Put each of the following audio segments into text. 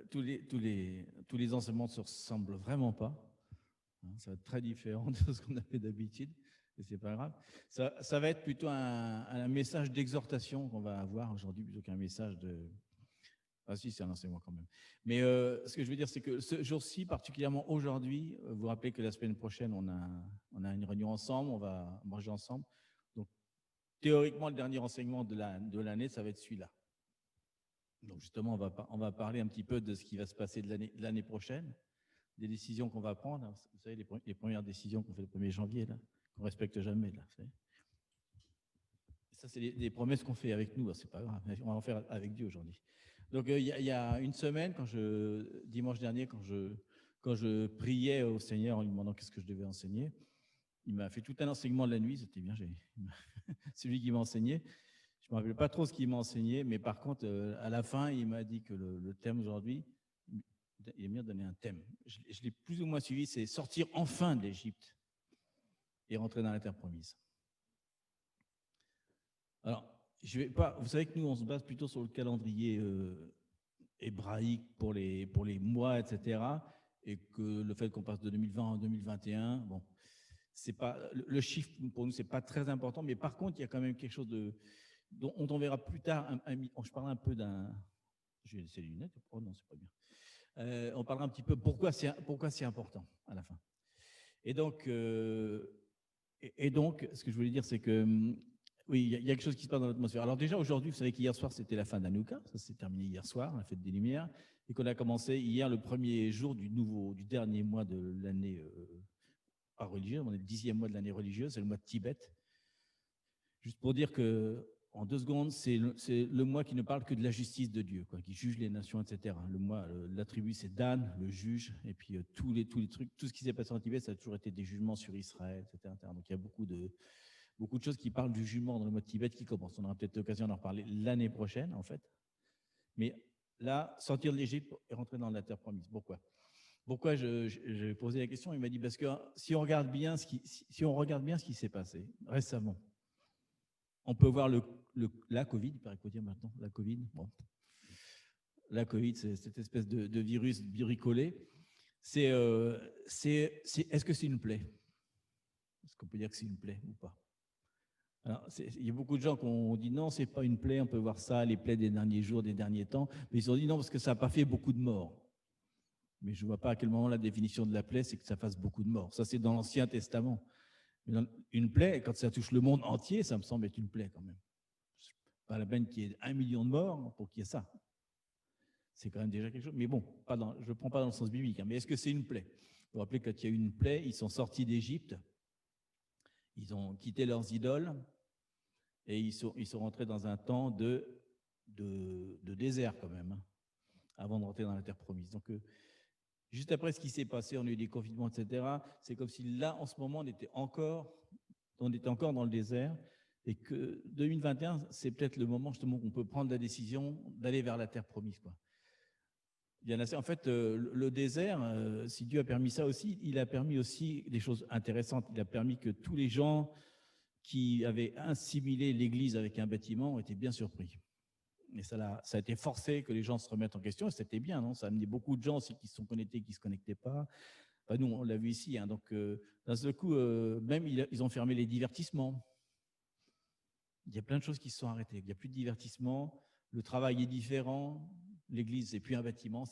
Tous les enseignements ne se ressemblent vraiment pas. Ça va être très différent de ce qu'on a fait d'habitude, et c'est pas grave. Ça va être plutôt un message d'exhortation qu'on va avoir aujourd'hui, plutôt qu'un message de... Ah si, c'est un enseignement quand même. Mais ce que je veux dire, c'est que ce jour-ci, particulièrement aujourd'hui, vous vous rappelez que la semaine prochaine, on a une réunion ensemble, on va manger ensemble. Donc, théoriquement, le dernier enseignement de l'année, ça va être celui-là. Donc, justement, on va parler un petit peu de ce qui va se passer de l'année prochaine, des décisions qu'on va prendre. Vous savez, les premières décisions qu'on fait le 1er janvier, là, qu'on ne respecte jamais. Là, vous savez. Ça, c'est des promesses qu'on fait avec nous. C'est pas grave, on va en faire avec Dieu aujourd'hui. Donc, il y a une semaine, dimanche dernier, quand je priais au Seigneur en lui demandant qu'est-ce que je devais enseigner, il m'a fait tout un enseignement de la nuit. C'était bien, c'est lui qui m'a enseigné. Je ne me rappelle pas trop ce qu'il m'a enseigné, mais par contre, à la fin, il m'a dit que le thème aujourd'hui, il m'a donné un thème. Je l'ai plus ou moins suivi, c'est sortir enfin de l'Égypte et rentrer dans la terre promise. Alors, vous savez que nous, on se base plutôt sur le calendrier hébraïque pour les mois, etc. Et que le fait qu'on passe de 2020 en 2021, bon, c'est pas, le chiffre pour nous, c'est pas très important, mais par contre, il y a quand même quelque chose dont on verra plus tard. Je parlerai un peu d'un... J'ai laissé les lunettes. Oh non, c'est pas bien. On parlera un petit peu pourquoi c'est important à la fin. Et donc, ce que je voulais dire, c'est que oui, il y a quelque chose qui se passe dans l'atmosphère. Alors déjà, aujourd'hui, vous savez qu'hier soir, c'était la fin d'Hanouka. Ça s'est terminé hier soir, la fête des Lumières. Et qu'on a commencé hier le premier jour du dernier mois de l'année pas religieuse. On est le 10e mois de l'année religieuse, c'est le mois de Tibet. Juste pour dire que, en 2 secondes, c'est le mois qui ne parle que de la justice de Dieu, qui juge les nations, etc. Le mois, l'attribut, c'est Dan, le juge, et puis tous les trucs, tout ce qui s'est passé en Tibet, ça a toujours été des jugements sur Israël, etc. Donc il y a beaucoup de choses qui parlent du jugement dans le mois de Tibet qui commence. On aura peut-être l'occasion d'en reparler l'année prochaine, en fait. Mais là, sortir de l'Égypte et rentrer dans la terre promise. Pourquoi je posé la question? Il m'a dit parce que si on regarde bien ce qui s'est passé récemment, on peut voir la Covid, il paraît qu'on dit maintenant, la Covid. Bon. La Covid, c'est cette espèce de virus bricolé. Est-ce que c'est une plaie? Est-ce qu'on peut dire que c'est une plaie ou pas? Alors, il y a beaucoup de gens qui ont dit non, c'est pas une plaie, on peut voir ça, les plaies des derniers jours, des derniers temps, mais ils ont dit non parce que ça n'a pas fait beaucoup de morts. Mais je ne vois pas à quel moment la définition de la plaie, c'est que ça fasse beaucoup de morts. Ça, c'est dans l'Ancien Testament. Une plaie, quand ça touche le monde entier, ça me semble être une plaie quand même. Pas la peine qu'il y ait 1 million de morts pour qu'il y ait ça. C'est quand même déjà quelque chose. Mais bon, je ne le prends pas dans le sens biblique. Mais est-ce que c'est une plaie? Vous vous rappelez, quand il y a eu une plaie, ils sont sortis d'Égypte, ils ont quitté leurs idoles et ils sont rentrés dans un temps de désert quand même, avant de rentrer dans la terre promise. Donc, juste après ce qui s'est passé, on a eu des confinements, etc. C'est comme si là, en ce moment, on était encore dans le désert et que 2021, c'est peut-être le moment justement qu'on peut prendre la décision d'aller vers la terre promise, quoi. En fait, le désert, si Dieu a permis ça aussi, il a permis aussi des choses intéressantes. Il a permis que tous les gens qui avaient assimilé l'Église avec un bâtiment ont été bien surpris. Et ça a été forcé que les gens se remettent en question, et c'était bien, non? Ça a amené beaucoup de gens aussi qui se sont connectés, qui ne se connectaient pas. Enfin, nous, on l'a vu ici. Donc, d'un seul coup, même, ils ont fermé les divertissements. Il y a plein de choses qui se sont arrêtées. Il n'y a plus de divertissement, le travail est différent, l'Église, c'est plus un bâtiment.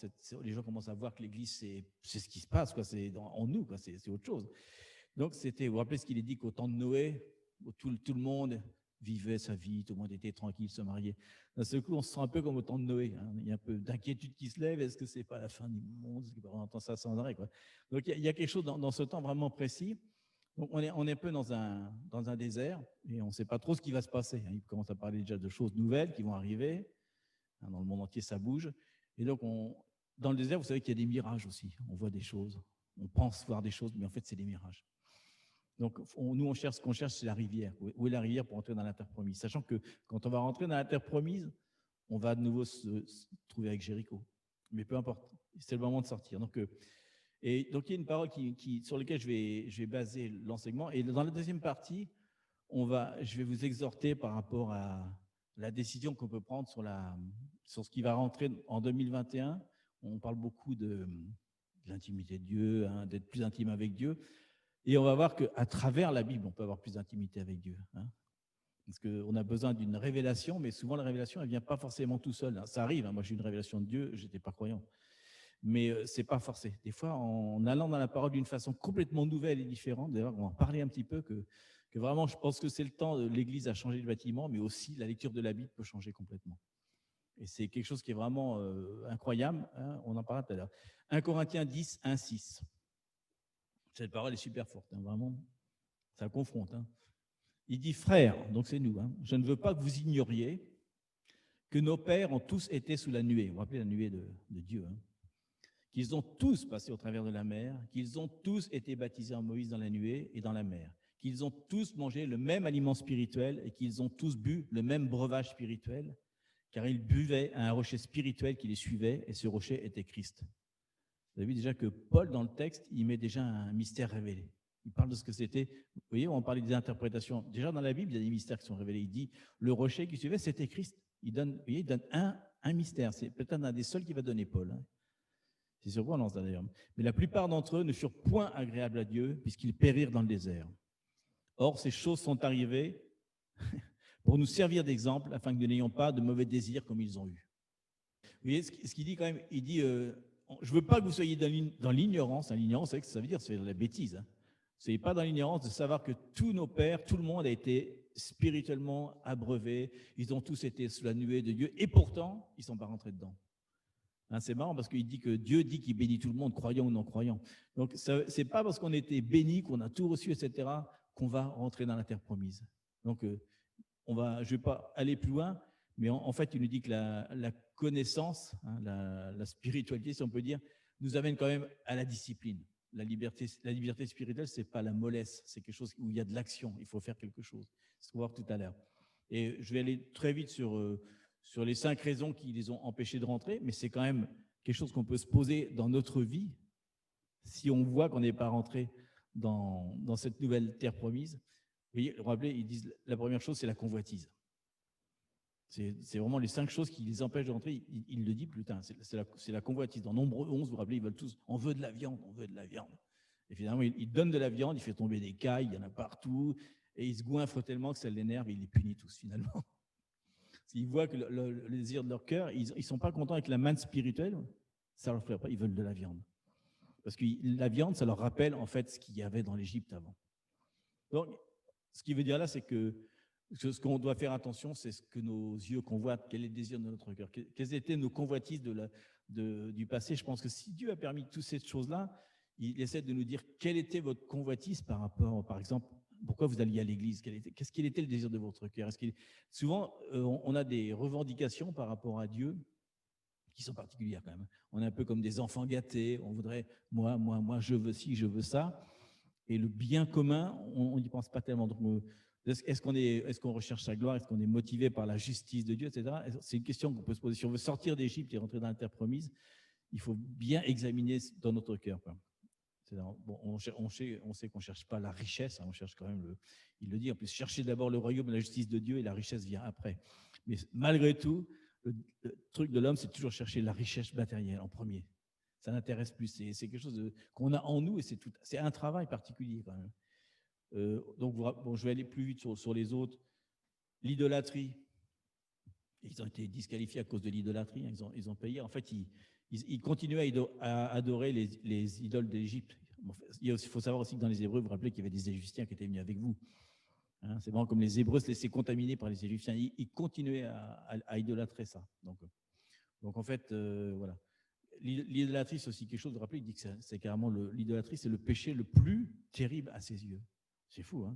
Les gens commencent à voir que l'Église, c'est ce qui se passe, quoi. C'est en nous, quoi. C'est autre chose. Donc, vous vous rappelez ce qu'il est dit qu'au temps de Noé, tout le monde vivait sa vie, tout le monde était tranquille, se mariait. D'un seul coup, on se sent un peu comme au temps de Noé. Il y a un peu d'inquiétude qui se lève. Est-ce que c'est pas la fin du monde? On entend ça sans arrêt, quoi. Donc, il y a quelque chose dans ce temps vraiment précis. Donc, on est un peu dans un désert et on ne sait pas trop ce qui va se passer. Il commence à parler déjà de choses nouvelles qui vont arriver. Dans le monde entier, ça bouge. Et donc, dans le désert, vous savez qu'il y a des mirages aussi. On voit des choses. On pense voir des choses, mais en fait, c'est des mirages. Donc, nous, ce qu'on cherche, c'est la rivière. Où est la rivière pour entrer dans la terre promise? Sachant que quand on va rentrer dans la terre promise, on va de nouveau se trouver avec Jéricho. Mais peu importe, c'est le moment de sortir. Donc, il y a une parole sur laquelle je vais baser l'enseignement. Et dans la deuxième partie, je vais vous exhorter par rapport à la décision qu'on peut prendre sur sur ce qui va rentrer en 2021. On parle beaucoup de l'intimité de Dieu, hein, d'être plus intime avec Dieu. Et on va voir qu'à travers la Bible, on peut avoir plus d'intimité avec Dieu. Hein. Parce qu'on a besoin d'une révélation, mais souvent la révélation, elle ne vient pas forcément tout seul. Hein. Ça arrive, hein. Moi j'ai eu une révélation de Dieu, je n'étais pas croyant. Mais ce n'est pas forcé. Des fois, en allant dans la parole d'une façon complètement nouvelle et différente, d'ailleurs, on va en parler un petit peu, que vraiment, je pense que c'est le temps, l'Église a changé de bâtiment, mais aussi la lecture de la Bible peut changer complètement. Et c'est quelque chose qui est vraiment incroyable. Hein. On en parlera tout à l'heure. 1 Corinthiens 10, 1, 6. Cette parole est super forte, hein, vraiment. Ça confronte. Hein. Il dit, frères, donc c'est nous, hein, je ne veux pas que vous ignoriez que nos pères ont tous été sous la nuée. Vous vous rappelez la nuée de Dieu, hein, qu'ils ont tous passé au travers de la mer, qu'ils ont tous été baptisés en Moïse dans la nuée et dans la mer, qu'ils ont tous mangé le même aliment spirituel et qu'ils ont tous bu le même breuvage spirituel, car ils buvaient à un rocher spirituel qui les suivait, et ce rocher était Christ. Vous avez vu déjà que Paul, dans le texte, il met déjà un mystère révélé. Il parle de ce que c'était. Vous voyez, on parlait des interprétations. Déjà, dans la Bible, il y a des mystères qui sont révélés. Il dit, le rocher qui suivait, c'était Christ. Il donne, vous voyez, il donne un mystère. C'est peut-être un des seuls qui va donner Paul. Hein. C'est surprenant, ça d'ailleurs. Mais la plupart d'entre eux ne furent point agréables à Dieu, puisqu'ils périrent dans le désert. Or, ces choses sont arrivées pour nous servir d'exemple, afin que nous n'ayons pas de mauvais désirs comme ils ont eu. Vous voyez, ce qu'il dit quand même, il dit, je ne veux pas que vous soyez dans l'ignorance. L'ignorance, c'est que ça veut dire, c'est la bêtise. Hein. Vous ne soyez pas dans l'ignorance de savoir que tous nos pères, tout le monde a été spirituellement abreuvé. Ils ont tous été sous la nuée de Dieu, et pourtant, ils ne sont pas rentrés dedans. Hein, c'est marrant parce qu'il dit que Dieu dit qu'il bénit tout le monde, croyant ou non croyant. Donc, ce n'est pas parce qu'on a été béni, qu'on a tout reçu, etc., qu'on va rentrer dans la terre promise. Donc, je ne vais pas aller plus loin, mais en fait, il nous dit que la connaissance, hein, la spiritualité, si on peut dire, nous amène quand même à la discipline. La liberté spirituelle, ce n'est pas la mollesse, c'est quelque chose où il y a de l'action, il faut faire quelque chose. C'est ce qu'on va voir tout à l'heure. Et je vais aller très vite sur les 5 raisons qui les ont empêchés de rentrer, mais c'est quand même quelque chose qu'on peut se poser dans notre vie si on voit qu'on n'est pas rentré dans cette nouvelle terre promise. Vous voyez, rappelez, ils disent la première chose, c'est la convoitise. C'est vraiment les 5 choses qui les empêchent de rentrer. Il le dit plus tard, c'est la convoitise. Dans Nombre 11, vous vous rappelez, ils veulent tous, on veut de la viande, on veut de la viande. Et finalement, il donne de la viande, il fait tomber des cailles, il y en a partout, et il se goinfre tellement que ça l'énerve et il les punit tous finalement. S'ils voient que le désir de leur cœur, ils ne sont pas contents avec la manne spirituelle, ça ne leur plaît pas, ils veulent de la viande. Parce que la viande, ça leur rappelle en fait ce qu'il y avait dans l'Égypte avant. Donc, ce qui veut dire là, c'est que ce qu'on doit faire attention, c'est ce que nos yeux convoitent, quel est le désir de notre cœur, quelles étaient nos convoitises du passé. Je pense que si Dieu a permis toutes ces choses-là, il essaie de nous dire quelle était votre convoitise par rapport, par exemple, pourquoi vous alliez à l'église, qu'est-ce qu'il était le désir de votre cœur. Souvent, on a des revendications par rapport à Dieu qui sont particulières quand même. On est un peu comme des enfants gâtés, on voudrait, moi, je veux ci, je veux ça. Et le bien commun, on n'y pense pas tellement. Donc, est-ce qu'on recherche sa gloire? Est-ce qu'on est motivé par la justice de Dieu, etc. C'est une question qu'on peut se poser. Si on veut sortir d'Égypte et rentrer dans la terre promise, il faut bien examiner dans notre cœur. Bon, on sait qu'on ne cherche pas la richesse, hein, on cherche quand même, il le dit, en plus, chercher d'abord le royaume et la justice de Dieu, et la richesse vient après. Mais malgré tout, le truc de l'homme, c'est toujours chercher la richesse matérielle en premier. Ça n'intéresse plus, c'est quelque chose qu'on a en nous, et c'est un travail particulier quand même. Donc, bon, je vais aller plus vite sur les autres. L'idolâtrie, ils ont été disqualifiés à cause de l'idolâtrie, hein, ils ont payé. En fait, ils continuaient à adorer les idoles d'Égypte. Il faut savoir aussi que dans les Hébreux, vous vous rappelez qu'il y avait des Égyptiens qui étaient venus avec vous. Hein, c'est vraiment comme les Hébreux se laissaient contaminer par les Égyptiens. Ils continuaient à idolâtrer ça. Donc en fait, voilà. L'idolâtrie, c'est aussi quelque chose, vous vous rappelez, il dit que c'est carrément l'idolâtrie, c'est le péché le plus terrible à ses yeux. C'est fou, hein.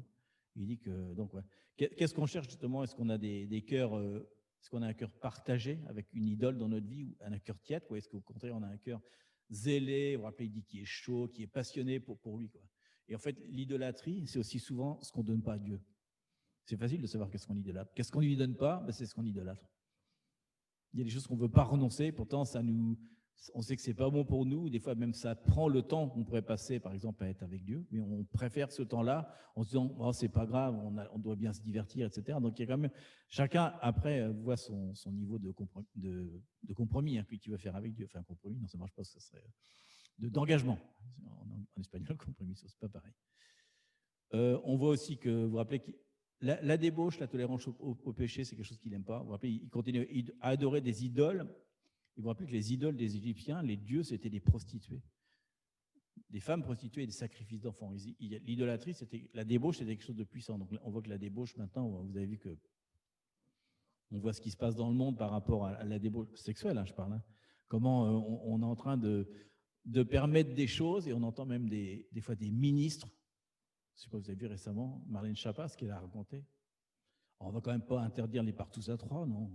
Il dit que, donc, ouais. Qu'est-ce qu'on cherche justement? Est-ce qu'on a des cœurs, est-ce qu'on a un cœur partagé avec une idole dans notre vie, ou un cœur tiède, ou est-ce qu'au contraire, on a un cœur zélé, vous vous rappelez, il dit qui est chaud, qui est passionné pour lui, quoi. Et en fait, l'idolâtrie, c'est aussi souvent ce qu'on ne donne pas à Dieu. C'est facile de savoir qu'est-ce qu'on idolâtre. Qu'est-ce qu'on ne lui donne pas? Ben, c'est ce qu'on idolâtre. Il y a des choses qu'on ne veut pas renoncer, pourtant ça nous On sait que c'est pas bon pour nous. Des fois, même ça prend le temps qu'on pourrait passer, par exemple, à être avec Dieu. Mais on préfère ce temps-là en se disant, oh, c'est pas grave, on doit bien se divertir, etc. Donc, il y a quand même, chacun, après, voit son niveau de compromis, hein, puis qu'il veut faire avec Dieu. Enfin, compromis, non, ça marche pas, ça serait d'engagement. En espagnol, compromis, c'est pas pareil. On voit aussi que, vous vous rappelez, la débauche, la tolérance au péché, c'est quelque chose qu'il n'aime pas. Vous vous rappelez, il continue à adorer des idoles. Vous vous rappelez que les idoles des Égyptiens, les dieux, c'était des prostituées. Des femmes prostituées et des sacrifices d'enfants. L'idolâtrie, la débauche, c'était quelque chose de puissant. Donc on voit que la débauche, maintenant, vous avez vu que on voit ce qui se passe dans le monde par rapport à la débauche sexuelle, hein, je parle. Hein. Comment on est en train de permettre des choses, et on entend même des fois des ministres. Je ne sais pas, vous avez vu récemment Marlène Schiappa, ce qu'elle a raconté. On ne va quand même pas interdire les partous à trois, non.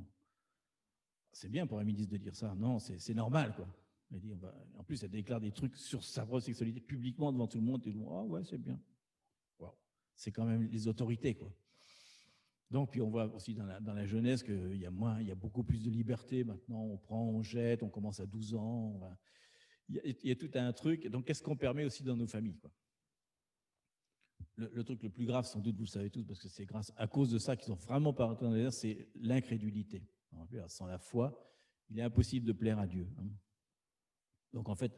C'est bien pour un ministre de dire ça. Non, c'est normal, quoi. Elle dit, en plus, elle déclare des trucs sur sa propre sexualité publiquement devant tout le monde. Et tout le monde, ah ouais, c'est bien. Wow. C'est quand même les autorités, quoi. Donc, puis on voit aussi dans la jeunesse qu'il y a beaucoup plus de liberté maintenant. On prend, on jette, on commence à 12 ans. Il y a tout un truc. Donc, qu'est-ce qu'on permet aussi dans nos familles, quoi. Le truc le plus grave, sans doute, vous le savez tous, parce que c'est à cause de ça qu'ils sont vraiment pas rentrés dans les airs, c'est l'incrédulité. Sans la foi, il est impossible de plaire à Dieu. Donc, en fait,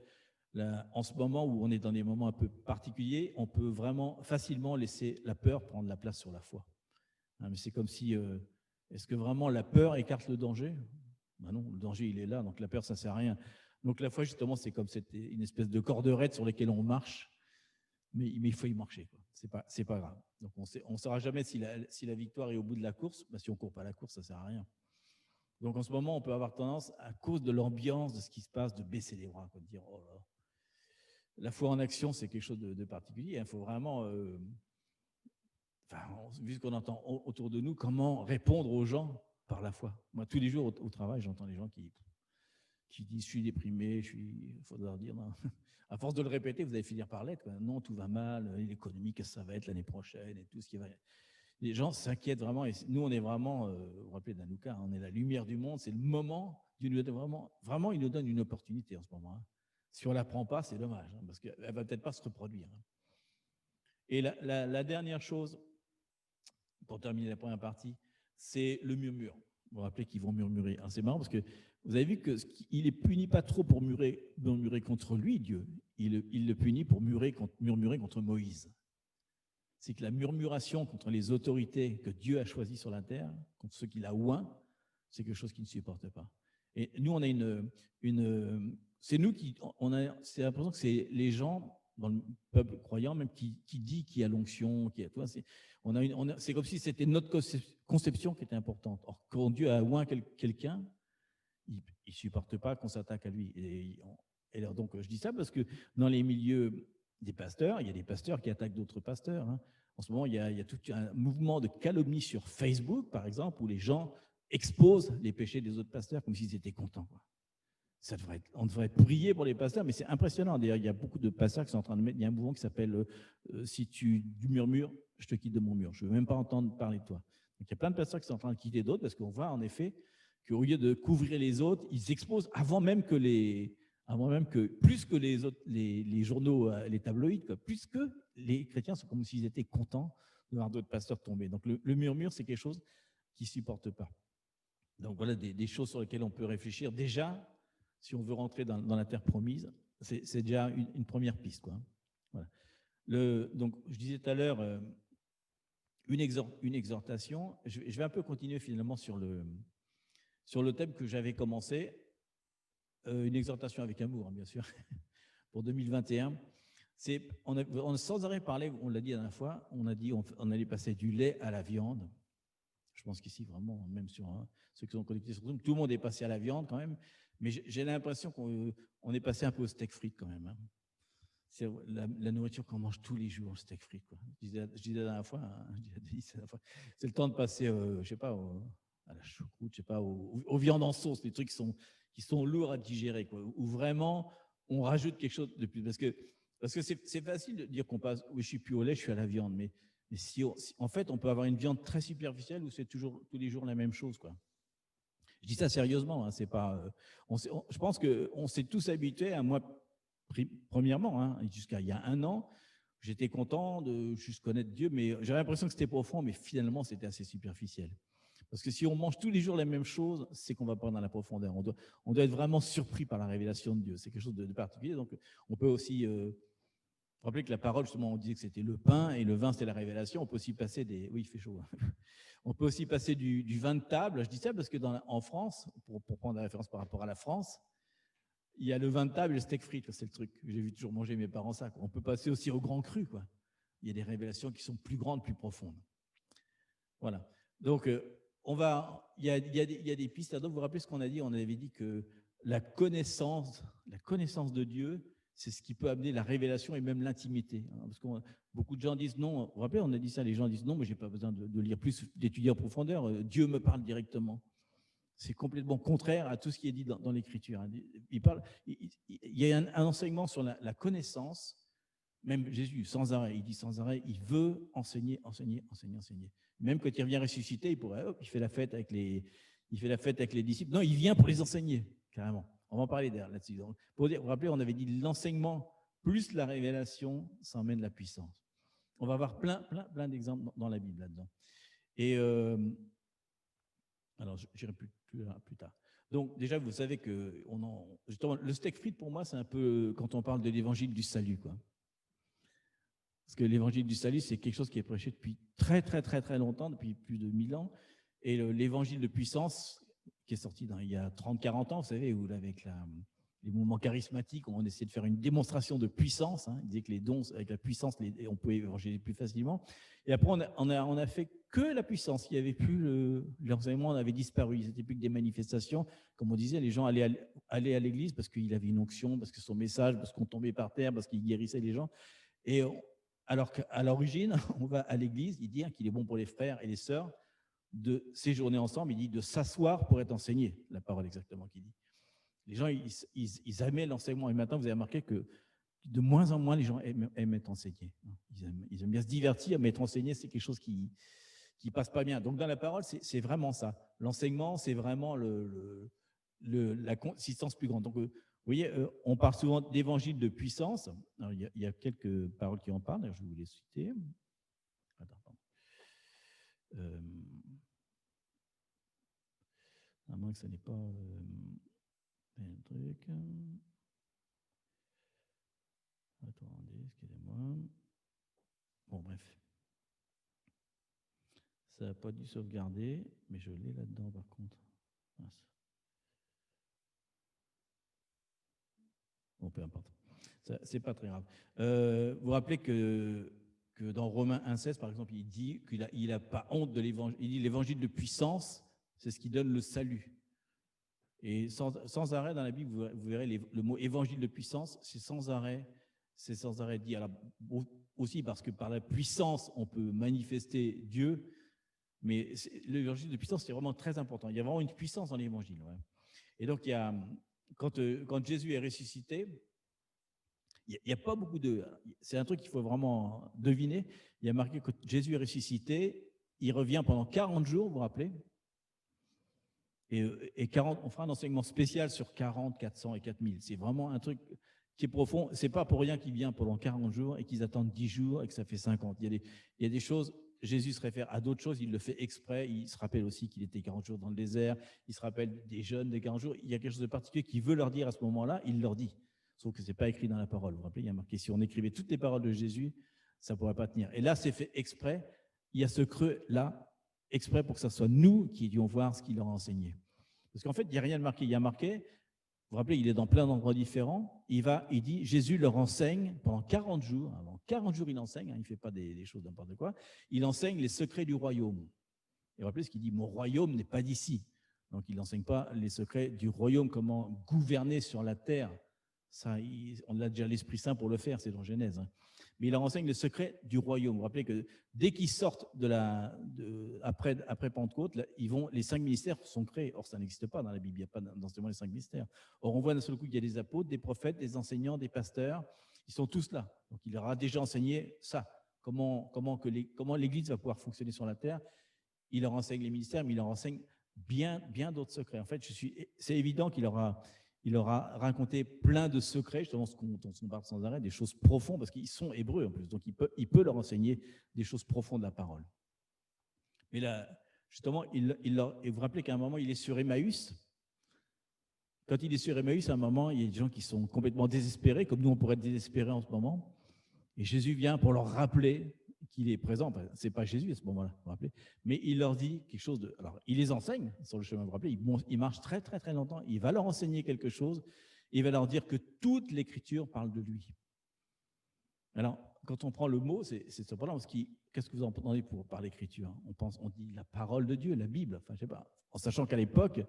là, en ce moment où on est dans des moments un peu particuliers, on peut vraiment facilement laisser la peur prendre la place sur la foi. Mais c'est comme si, est-ce que vraiment la peur écarte le danger? Ben non, le danger, il est là, donc la peur, ça ne sert à rien. Donc la foi, justement, c'est comme une espèce de corde raide sur laquelle on marche, mais il faut y marcher, quoi. C'est pas grave. Donc on ne saura jamais si la victoire est au bout de la course. Si on ne court pas la course, ça ne sert à rien. Donc en ce moment, on peut avoir tendance, à cause de l'ambiance, de ce qui se passe, de baisser les bras, quoi, de dire, oh là. La foi en action, c'est quelque chose de particulier. Il faut vraiment, vu ce qu'on entend autour de nous, comment répondre aux gens par la foi. Moi, tous les jours au travail, j'entends des gens qui disent, je suis déprimé, il faut leur dire, non. À force de le répéter, vous allez finir par l'être. Non, tout va mal, l'économie, qu'est-ce que ça va être l'année prochaine et tout ce qui va. Les gens s'inquiètent vraiment. Et nous, on est vraiment, vous vous rappelez d'Anouka, on est la lumière du monde. C'est le moment, vraiment, il nous donne une opportunité en ce moment. Hein. Si on ne la prend pas, c'est dommage, hein, parce qu'elle ne va peut-être pas se reproduire. Hein. Et la dernière chose, pour terminer la première partie, c'est le murmure. Vous vous rappelez qu'ils vont murmurer. C'est marrant parce que vous avez vu qu'il ne punit pas trop pour murmurer contre lui, Dieu. Il le punit pour murmurer contre Moïse. C'est que la murmuration contre les autorités que Dieu a choisies sur la terre, contre ceux qu'il a oints, c'est quelque chose qu'il ne supporte pas. Et nous, on a c'est nous qui, c'est l'impression que c'est les gens dans le peuple croyant même qui dit qu'il y a l'onction, qui a toi. C'est comme si c'était notre conception qui était importante. Or, quand Dieu a oint quelqu'un, il ne supporte pas qu'on s'attaque à lui. Et alors, donc, je dis ça parce que dans les milieux des pasteurs, il y a des pasteurs qui attaquent d'autres pasteurs. Hein. En ce moment, il y a tout un mouvement de calomnie sur Facebook, par exemple, où les gens exposent les péchés des autres pasteurs comme s'ils étaient contents. Quoi. On devrait prier pour les pasteurs, mais c'est impressionnant. D'ailleurs, il y a beaucoup de pasteurs qui sont en train de mettre. Il y a un mouvement qui s'appelle si tu murmures, je te quitte de mon mur. Je ne veux même pas entendre parler de toi. Donc, il y a plein de pasteurs qui sont en train de quitter d'autres parce qu'on voit en effet qu'au lieu de couvrir les autres, ils exposent avant même que plus que les autres, les journaux, les tabloïds, quoi, plus que les chrétiens sont comme s'ils étaient contents de voir d'autres pasteurs tomber. Donc le murmure, c'est quelque chose qu'ils ne supportent pas. Donc voilà des choses sur lesquelles on peut réfléchir. Déjà, si on veut rentrer dans la terre promise, c'est déjà une première piste, quoi. Voilà. Donc je disais tout à l'heure, une exhortation. Je vais un peu continuer finalement sur le thème que j'avais commencé, une exhortation avec amour, hein, bien sûr, pour 2021. On a sans arrêt parlé, on l'a dit la dernière fois, on a dit on allait passer du lait à la viande. Je pense qu'ici, vraiment, même sur ceux qui sont connectés sur Zoom, tout le monde est passé à la viande quand même, mais j'ai l'impression qu'on est passé un peu au steak frites quand même. Hein. C'est la nourriture qu'on mange tous les jours, le steak frites. Quoi. Je disais la dernière fois, c'est le temps de passer, je ne sais pas, à la choucroute, je sais pas, aux viandes en sauce, des trucs qui sont lourds à digérer, quoi, où vraiment on rajoute quelque chose de plus. Parce que c'est facile de dire qu'on passe, oui, je suis plus au lait, je suis à la viande, mais en fait, on peut avoir une viande très superficielle où c'est toujours tous les jours la même chose, quoi. Je dis ça sérieusement, hein, c'est pas. Je pense qu'on s'est tous habitués à moi, premièrement, hein, jusqu'à il y a un an, j'étais content de juste connaître Dieu, mais j'avais l'impression que c'était profond, mais finalement, c'était assez superficiel. Parce que si on mange tous les jours les mêmes choses, c'est qu'on va pas dans la profondeur. On doit être vraiment surpris par la révélation de Dieu. C'est quelque chose de particulier. Donc, on peut aussi rappeler que la parole, justement, on disait que c'était le pain et le vin, c'était la révélation. On peut aussi passer des. Oui, il fait chaud. Hein. On peut aussi passer du vin de table. Je dis ça parce que en France, pour prendre la référence par rapport à la France, il y a le vin de table et le steak frites. C'est le truc. J'ai vu toujours manger mes parents ça. Quoi. On peut passer aussi au grand cru. Quoi. Il y a des révélations qui sont plus grandes, plus profondes. Voilà. Donc, il y a des pistes. Donc, vous vous rappelez ce qu'on a dit? On avait dit que la connaissance de Dieu, c'est ce qui peut amener la révélation et même l'intimité. Parce que beaucoup de gens disent non. Vous vous rappelez, on a dit ça, les gens disent non, mais je n'ai pas besoin de lire plus, d'étudier en profondeur. Dieu me parle directement. C'est complètement contraire à tout ce qui est dit dans l'Écriture. Il y a un enseignement sur la connaissance. Même Jésus, sans arrêt, il dit sans arrêt, il veut enseigner. Même quand il revient ressuscité, il fait la fête avec les disciples. Non, il vient pour les enseigner, carrément. On va en parler d'ailleurs là-dessus. Pour dire, vous vous rappelez, on avait dit l'enseignement plus la révélation, ça emmène la puissance. On va avoir plein d'exemples dans la Bible là-dedans. Et alors, j'irai plus tard. Donc, déjà, vous savez que justement, le steak frites, pour moi, c'est un peu quand on parle de l'évangile du salut, quoi. Parce que l'évangile du salut, c'est quelque chose qui est prêché depuis très longtemps, depuis plus de 1000 ans. Et l'évangile de puissance, qui est sorti il y a 30-40 ans, vous savez, où avec les mouvements charismatiques, on essayait de faire une démonstration de puissance. Hein. Il disait que les dons, avec la puissance, on pouvait évangéliser plus facilement. Et après, on a fait que la puissance. Il n'y avait plus l'enseignement, on avait disparu. Il n'était plus que des manifestations. Comme on disait, les gens allaient à l'église parce qu'il avait une onction, parce que son message, parce qu'on tombait par terre, parce qu'il guérissait les gens. Et alors qu'à l'origine, on va à l'église, il dit qu'il est bon pour les frères et les sœurs de séjourner ensemble, il dit de s'asseoir pour être enseigné, la parole exactement qu'il dit. Les gens, ils aimaient l'enseignement. Et maintenant, vous avez remarqué que de moins en moins, les gens aiment être enseignés. Ils aiment bien se divertir, mais être enseigné, c'est quelque chose qui passe pas bien. Donc, dans la parole, c'est vraiment ça. L'enseignement, c'est vraiment la consistance plus grande. Donc, vous voyez, on parle souvent d'évangile de puissance. Alors, il y a quelques paroles qui en parlent. Je vais vous les citer. Attends, pardon. À moins que ce n'est pas un truc. Attendez, excusez-moi. Bon, bref. Ça n'a pas dû sauvegarder, mais je l'ai là-dedans par contre. Bon, peu importe. C'est pas très grave. Vous vous rappelez que dans Romains 1,16, par exemple, il dit qu'il n'a pas honte de l'évangile. Il dit l'évangile de puissance, c'est ce qui donne le salut. Et sans arrêt dans la Bible, vous verrez le mot évangile de puissance, c'est sans arrêt dit. Alors, aussi parce que par la puissance, on peut manifester Dieu, mais l'évangile de puissance, c'est vraiment très important. Il y a vraiment une puissance dans l'évangile. Ouais. Et donc, quand Jésus est ressuscité, il n'y a pas beaucoup de... C'est un truc qu'il faut vraiment deviner. Il y a marqué que Jésus est ressuscité, il revient pendant 40 jours, vous vous rappelez? Et 40, on fera un enseignement spécial sur 40, 400 et 4000. C'est vraiment un truc qui est profond. Ce n'est pas pour rien qu'il vient pendant 40 jours et qu'ils attendent 10 jours et que ça fait 50. Il y a des choses, Jésus se réfère à d'autres choses, il le fait exprès. Il se rappelle aussi qu'il était 40 jours dans le désert. Il se rappelle des jeunes des 40 jours. Il y a quelque chose de particulier qu'il veut leur dire à ce moment-là, il leur dit. Sauf que ce n'est pas écrit dans la parole. Vous vous rappelez, il y a marqué, si on écrivait toutes les paroles de Jésus, ça ne pourrait pas tenir. Et là, c'est fait exprès. Il y a ce creux-là, exprès pour que ce soit nous qui ayons voir ce qu'il leur a enseigné. Parce qu'en fait, il n'y a rien de marqué. Il y a marqué, vous vous rappelez, il est dans plein d'endroits différents. Il dit, Jésus leur enseigne pendant 40 jours. Avant 40 jours, il enseigne, il ne fait pas des choses n'importe quoi. Il enseigne les secrets du royaume. Et vous vous rappelez ce qu'il dit, mon royaume n'est pas d'ici. Donc, il n'enseigne pas les secrets du royaume, comment gouverner sur la terre. Ça, on a déjà l'Esprit Saint pour le faire, c'est dans Genèse. Mais il leur enseigne le secret du royaume. Vous vous rappelez que dès qu'ils sortent après Pentecôte, les 5 ministères sont créés. Or, ça n'existe pas dans la Bible, il n'y a pas d'enseignement des 5 ministères. Or, on voit d'un seul coup qu'il y a des apôtres, des prophètes, des enseignants, des pasteurs. Ils sont tous là. Donc, il leur a déjà enseigné ça. Comment l'Église va pouvoir fonctionner sur la terre. Il leur enseigne les ministères, mais il leur enseigne bien d'autres secrets. En fait, c'est évident qu'il aura raconté plein de secrets, justement ce dont on parle sans arrêt, des choses profondes, parce qu'ils sont hébreux en plus, donc il peut leur enseigner des choses profondes de la parole. Mais là, justement, et vous vous rappelez qu'à un moment, il est sur Emmaüs. Quand il est sur Emmaüs, à un moment, il y a des gens qui sont complètement désespérés, comme nous, on pourrait être désespérés en ce moment. Et Jésus vient pour leur rappeler qu'il est présent. Ce n'est pas Jésus à ce moment-là, vous vous rappelez. Mais il leur dit quelque chose de... Alors, il les enseigne sur le chemin, vous vous rappelez. Il marche très, très, très longtemps. Il va leur enseigner quelque chose. Et il va leur dire que toute l'Écriture parle de lui. Alors, quand on prend le mot, c'est surprenant, parce qu'est-ce que vous entendez par l'Écriture? On dit la parole de Dieu, la Bible, enfin, je sais pas. En sachant qu'à l'époque,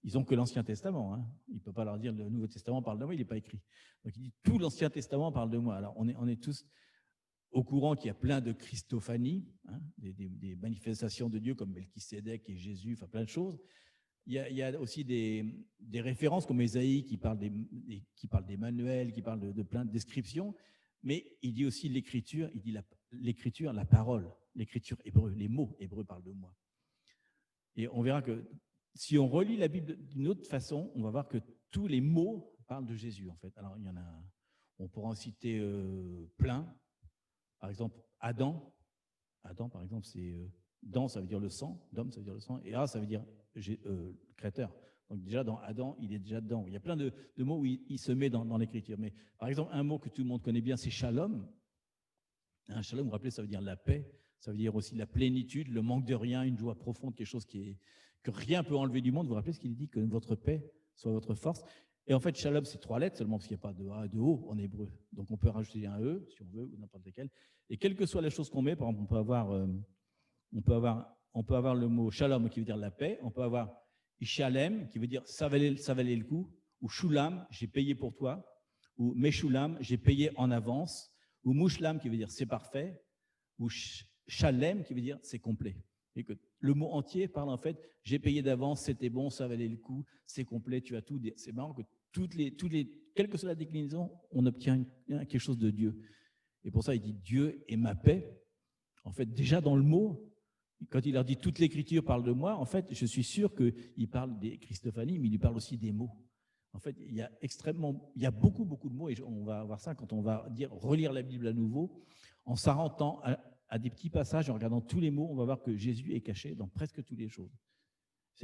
ils n'ont que l'Ancien Testament. Hein. Il ne peut pas leur dire le Nouveau Testament parle de moi, il n'est pas écrit. Donc, il dit tout l'Ancien Testament parle de moi. Alors, on est tous au courant qu'il y a plein de Christophanies, hein, des manifestations de Dieu comme Melchisédek et Jésus, enfin plein de choses. Il y a aussi des références comme Ésaïe qui parle d'Emmanuel, qui parle de plein de descriptions. Mais il dit aussi l'Écriture, il dit l'Écriture, la parole, l'Écriture hébreu, les mots hébreux parlent de moi. Et on verra que si on relit la Bible d'une autre façon, on va voir que tous les mots parlent de Jésus, en fait. Alors, il y en a, on pourra en citer plein. Par exemple, Adam. Adam, par exemple, c'est Dan, ça veut dire le sang, Dom, ça veut dire le sang, et A, ça veut dire créateur. Donc déjà, dans Adam, il est déjà dedans. Il y a plein de mots où il se met dans l'Écriture. Mais par exemple, un mot que tout le monde connaît bien, c'est shalom. Un shalom, vous vous rappelez, ça veut dire la paix. Ça veut dire aussi la plénitude, le manque de rien, une joie profonde, quelque chose que rien ne peut enlever du monde. Vous vous rappelez ce qu'il dit, que votre paix soit votre force. Et en fait, shalom, c'est 3 lettres seulement, parce qu'il n'y a pas de A et de O en hébreu. Donc on peut rajouter un E, si on veut, ou n'importe lequel. Et quelle que soit la chose qu'on met, par exemple, on peut avoir le mot shalom qui veut dire la paix. On peut avoir Ishalem, qui veut dire ça valait le coup, ou Shulam, j'ai payé pour toi, ou Meshulam, j'ai payé en avance, ou Mushlam, qui veut dire c'est parfait, ou Shalem, qui veut dire c'est complet. Et que le mot entier parle en fait, j'ai payé d'avance, c'était bon, ça valait le coup, c'est complet, tu as tout. C'est marrant que quelle que soit la déclinaison, on obtient quelque chose de Dieu. Et pour ça, il dit Dieu est ma paix. En fait, déjà dans le mot, quand il leur dit toute l'Écriture parle de moi, en fait, je suis sûr qu'il parle des Christophanies, mais il parle aussi des mots. En fait, il y a beaucoup de mots, et on va voir ça quand on va relire la Bible à nouveau, en s'arrêtant à des petits passages, en regardant tous les mots, on va voir que Jésus est caché dans presque toutes les choses.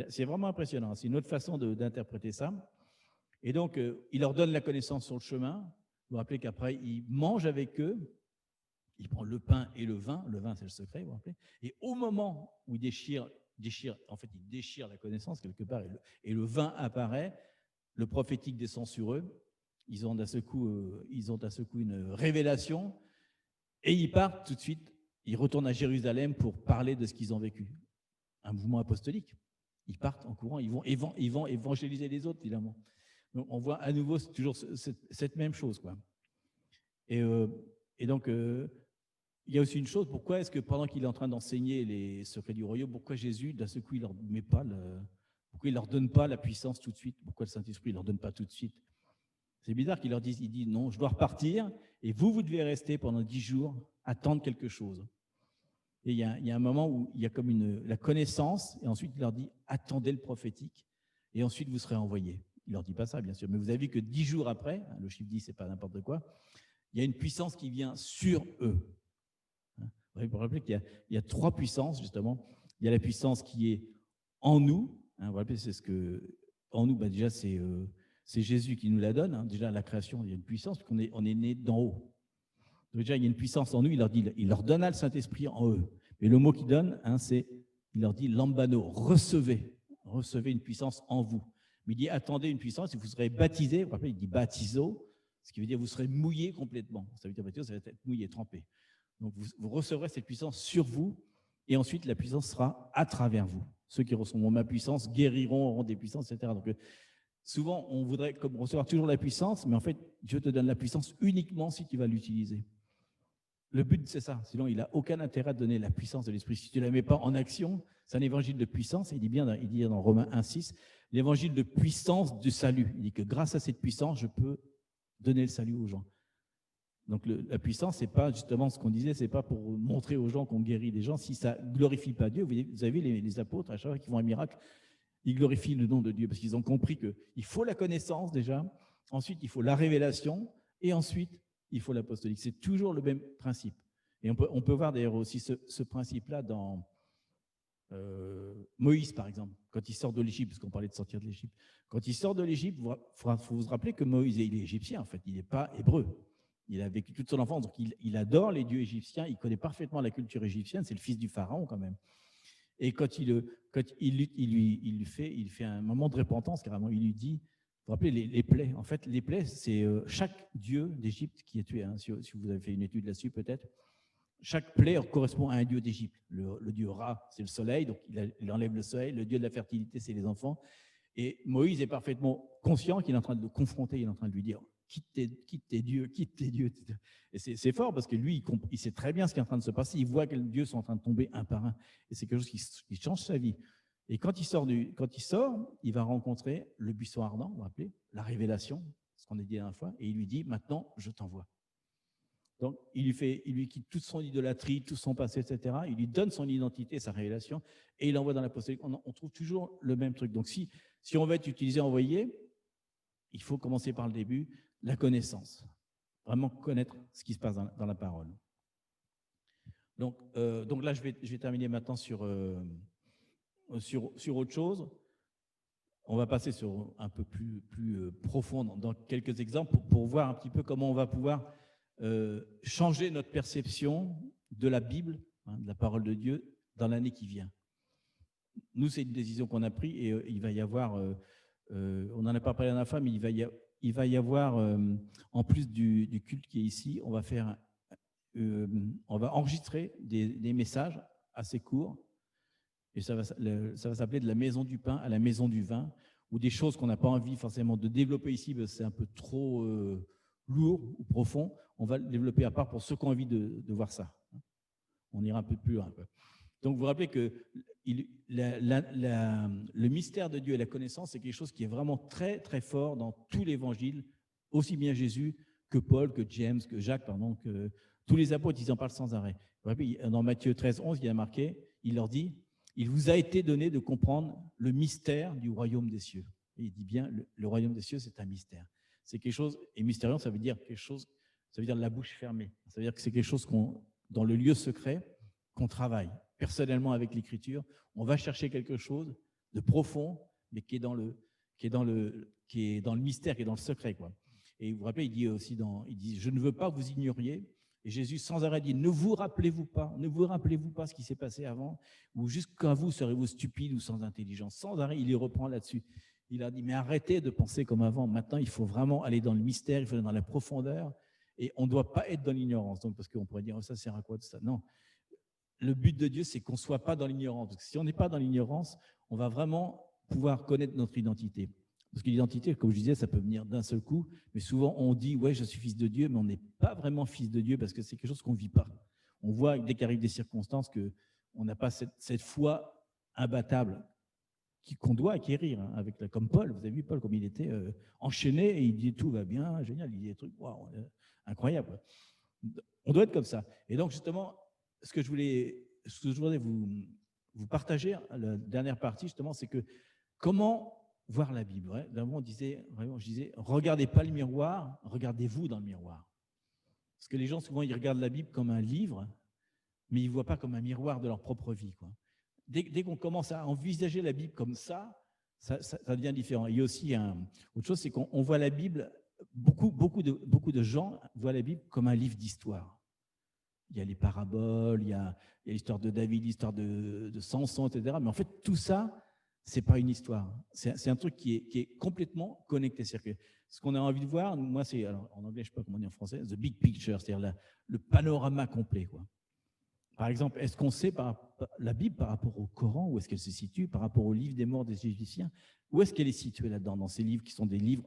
C'est vraiment impressionnant. C'est une autre façon d'interpréter ça. Et donc, il leur donne la connaissance sur le chemin. Vous vous rappelez qu'après, il mange avec eux. Il prend le pain et le vin. Le vin, c'est le secret, vous vous rappelez. Et au moment où il déchire la connaissance quelque part, et le vin apparaît, le prophétique descend sur eux. Ils ont d'un seul coup une révélation. Et ils partent tout de suite. Ils retournent à Jérusalem pour parler de ce qu'ils ont vécu. Un mouvement apostolique. Ils partent en courant. Ils vont évangéliser les autres, évidemment. Donc, on voit à nouveau toujours cette même chose, quoi. Et donc, il y a aussi une chose, pourquoi est-ce que pendant qu'il est en train d'enseigner les secrets du royaume, pourquoi Jésus, d'un seul coup, pourquoi il leur donne pas la puissance tout de suite? Pourquoi le Saint-Esprit ne leur donne pas tout de suite? C'est bizarre qu'il leur dise, il dit non, je dois repartir, et vous devez rester pendant 10 jours, attendre quelque chose. Et il y a un moment où il y a comme la connaissance, et ensuite il leur dit, attendez le prophétique, et ensuite vous serez envoyés. Il ne leur dit pas ça, bien sûr, mais vous avez vu que 10 jours après, le chiffre 10, c'est pas n'importe quoi, il y a une puissance qui vient sur eux. Vous vous rappelez qu'il y a 3 puissances, justement. Il y a la puissance qui est en nous. Vous vous rappelez, en nous, déjà, c'est Jésus qui nous la donne. Hein. Déjà, à la création, il y a une puissance, puisqu'on est né d'en haut. Donc, déjà, il y a une puissance en nous. Il leur donna le Saint-Esprit en eux. Mais le mot qu'il donne, il leur dit lambano, recevez une puissance en vous. Mais il dit attendez une puissance et vous serez baptisés. Vous vous rappelez, il dit baptizo, ce qui veut dire vous serez mouillés complètement. Ça veut dire baptizo, ça va être mouillé, trempé. Donc, vous recevrez cette puissance sur vous, et ensuite, la puissance sera à travers vous. Ceux qui recevront ma puissance guériront, auront des puissances, etc. Donc, souvent, on voudrait recevoir toujours la puissance, mais en fait, Dieu te donne la puissance uniquement si tu vas l'utiliser. Le but, c'est ça. Sinon, il n'a aucun intérêt à donner la puissance de l'Esprit. Si tu ne la mets pas en action, c'est un évangile de puissance. Il dit dans Romains 1,6, l'évangile de puissance du salut. Il dit que grâce à cette puissance, je peux donner le salut aux gens. Donc la puissance, c'est pas justement ce qu'on disait, c'est pas pour montrer aux gens qu'on guérit des gens. Si ça glorifie pas Dieu, vous avez vu les apôtres à chaque fois qu'ils font un miracle, Ils glorifient le nom de Dieu parce qu'ils ont compris qu'il faut la connaissance déjà, ensuite il faut la révélation et ensuite il faut l'apostolique. C'est toujours le même principe. Et on peut voir d'ailleurs aussi ce principe-là dans Moïse, par exemple, quand il sort de l'Égypte, parce qu'on parlait de sortir de l'Égypte. Quand il sort de l'Égypte, il faut vous rappeler que Moïse, il est égyptien en fait, il n'est pas hébreu. Il a vécu toute son enfance, donc il adore les dieux égyptiens, il connaît parfaitement la culture égyptienne, c'est le fils du pharaon quand même. Et quand il fait un moment de repentance, carrément, il lui dit, vous vous rappelez, les plaies. En fait, les plaies, c'est chaque dieu d'Égypte qui est tué. Hein, si vous avez fait une étude là-dessus, peut-être. Chaque plaie correspond à un dieu d'Égypte. Le dieu Ra, c'est le soleil, donc il enlève le soleil. Le dieu de la fertilité, c'est les enfants. Et Moïse est parfaitement conscient qu'il est en train de le confronter, il est en train de lui dire quitte tes dieux. Et c'est fort parce que lui, il sait très bien ce qui est en train de se passer. Il voit que les dieux sont en train de tomber un par un. Et c'est quelque chose qui change sa vie. Et quand il sort, il va rencontrer le buisson ardent, on va appeler, la révélation, ce qu'on a dit la dernière fois, et il lui dit maintenant, je t'envoie. Donc, il lui quitte toute son idolâtrie, tout son passé, etc. Il lui donne son identité, sa révélation, et il l'envoie dans l'apostolique. On trouve toujours le même truc. Donc, si on veut être utilisé, envoyé, il faut commencer par le début, la connaissance. Vraiment connaître ce qui se passe dans la parole. Donc là, je vais terminer maintenant sur autre chose. On va passer sur un peu plus profond dans quelques exemples pour voir un petit peu comment on va pouvoir changer notre perception de la Bible, hein, de la parole de Dieu, dans l'année qui vient. Nous, c'est une décision qu'on a prise et il va y avoir, on n'en a pas parlé à la fin, mais il va y avoir, en plus du culte qui est ici, on va enregistrer des messages assez courts et ça va s'appeler de la maison du pain à la maison du vin, ou des choses qu'on n'a pas envie forcément de développer ici parce que c'est un peu trop lourd ou profond. On va le développer à part pour ceux qui ont envie de voir ça. On ira un peu plus loin. Donc, vous vous rappelez que le mystère de Dieu et la connaissance, c'est quelque chose qui est vraiment très, très fort dans tout l'évangile, aussi bien Jésus que Paul, que James, que Jacques, pardon, que tous les apôtres, ils en parlent sans arrêt. Vous vous rappelez, dans Matthieu 13, 11, il y a marqué, il leur dit, il vous a été donné de comprendre le mystère du royaume des cieux. Et il dit bien, le royaume des cieux, c'est un mystère. C'est quelque chose, et mystérieux, ça veut dire quelque chose, ça veut dire la bouche fermée. Ça veut dire que c'est quelque chose dans le lieu secret, qu'on travaille personnellement avec l'écriture. On va chercher quelque chose de profond, mais qui est dans le mystère, qui est dans le secret, quoi. Et vous vous rappelez, il dit, je ne veux pas que vous ignoriez. Et Jésus, sans arrêt, dit, ne vous rappelez-vous pas ce qui s'est passé avant, ou jusqu'à vous serez-vous stupides ou sans intelligence. Sans arrêt, il y reprend là-dessus. Il a dit, mais arrêtez de penser comme avant. Maintenant, il faut vraiment aller dans le mystère, il faut aller dans la profondeur, et on ne doit pas être dans l'ignorance. Donc, parce qu'on pourrait dire, oh, ça sert à quoi de ça? Non. Le but de Dieu, c'est qu'on ne soit pas dans l'ignorance. Parce que si on n'est pas dans l'ignorance, on va vraiment pouvoir connaître notre identité. Parce que l'identité, comme je disais, ça peut venir d'un seul coup, mais souvent on dit « ouais, je suis fils de Dieu », mais on n'est pas vraiment fils de Dieu parce que c'est quelque chose qu'on ne vit pas. On voit dès qu'arrivent des circonstances qu'on n'a pas cette foi imbattable qu'on doit acquérir, hein, comme Paul. Vous avez vu Paul, comme il était enchaîné et il dit « tout va bien, génial », il dit des trucs wow, incroyables. On doit être comme ça. Et donc justement, ce que je voudrais vous partager, la dernière partie justement, c'est que comment voir la Bible. Ouais. D'abord, je disais, regardez pas le miroir, regardez-vous dans le miroir. Parce que les gens, souvent, ils regardent la Bible comme un livre, mais ils ne voient pas comme un miroir de leur propre vie, quoi. Dès qu'on commence à envisager la Bible comme ça devient différent. Il y a aussi autre chose, c'est qu'on voit la Bible, beaucoup de gens voient la Bible comme un livre d'histoire. Il y a les paraboles, il y a l'histoire de David, l'histoire de Samson, etc. Mais en fait, tout ça, ce n'est pas une histoire. C'est un truc qui est complètement connecté. C'est-à-dire que ce qu'on a envie de voir, moi, c'est, alors en anglais, je ne sais pas comment dire en français, the big picture, c'est-à-dire le panorama complet, quoi. Par exemple, est-ce qu'on sait la Bible par rapport au Coran, où est-ce qu'elle se situe, par rapport au livre des morts des Égyptiens, où est-ce qu'elle est située là-dedans, dans ces livres qui sont des livres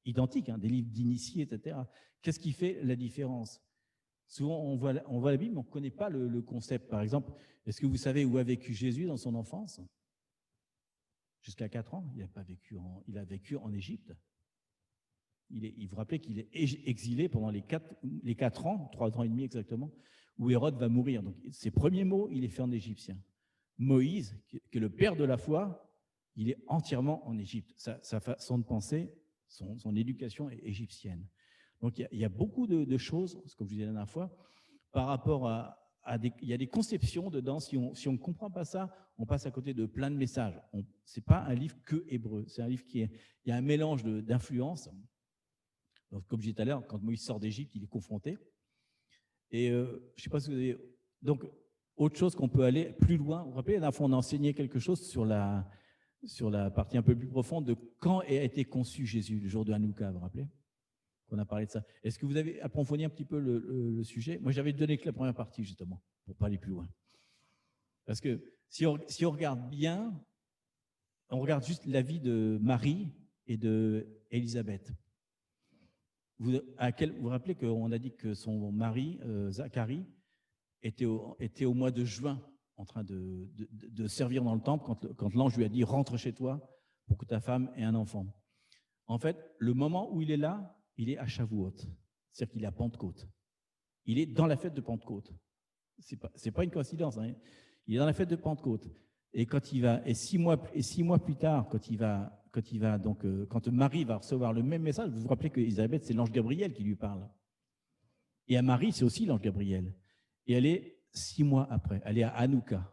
identiques, hein, des livres d'initiés, etc. Qu'est-ce qui fait la différence? Souvent, on voit la Bible, mais on ne connaît pas le concept. Par exemple, est-ce que vous savez où a vécu Jésus dans son enfance? Jusqu'à 4 ans, il a vécu en Égypte. Il vous rappelez qu'il est exilé pendant les 4 ans, 3 ans et demi exactement, où Hérode va mourir. Donc, ses premiers mots, il est fait en égyptien. Moïse, qui est le père de la foi, il est entièrement en Égypte. Sa façon de penser, son éducation est égyptienne. Donc, il y a beaucoup de choses, comme je disais la dernière fois, par rapport il y a des conceptions dedans. Si on ne comprend pas ça, on passe à côté de plein de messages. Ce n'est pas un livre que hébreu. C'est un livre il y a un mélange d'influences. Comme je disais tout à l'heure, quand Moïse sort d'Égypte, il est confronté. Et je ne sais pas si vous avez... Donc, autre chose qu'on peut aller plus loin. Vous vous rappelez, la dernière fois, on a enseigné quelque chose sur la partie un peu plus profonde de quand a été conçu Jésus, le jour de Hanouka, vous vous rappelez? On a parlé de ça. Est-ce que vous avez approfondi un petit peu le sujet? Moi, j'avais donné que la première partie, justement, pour ne pas aller plus loin. Parce que si on regarde bien, on regarde juste la vie de Marie et d'Élisabeth. Vous vous rappelez qu'on a dit que son mari, Zacharie, était au mois de juin en train de servir dans le temple quand l'ange lui a dit « Rentre chez toi pour que ta femme ait un enfant ». En fait, le moment où il est là, il est à Shavuot, c'est-à-dire qu'il est à Pentecôte. Il est dans la fête de Pentecôte. C'est pas une coïncidence, hein. Il est dans la fête de Pentecôte. Et quand il va, et 6 mois plus tard, quand Marie va recevoir le même message, vous vous rappelez qu'Élisabeth, c'est l'ange Gabriel qui lui parle. Et à Marie, c'est aussi l'ange Gabriel. Et elle est 6 mois après, elle est à Hanouka.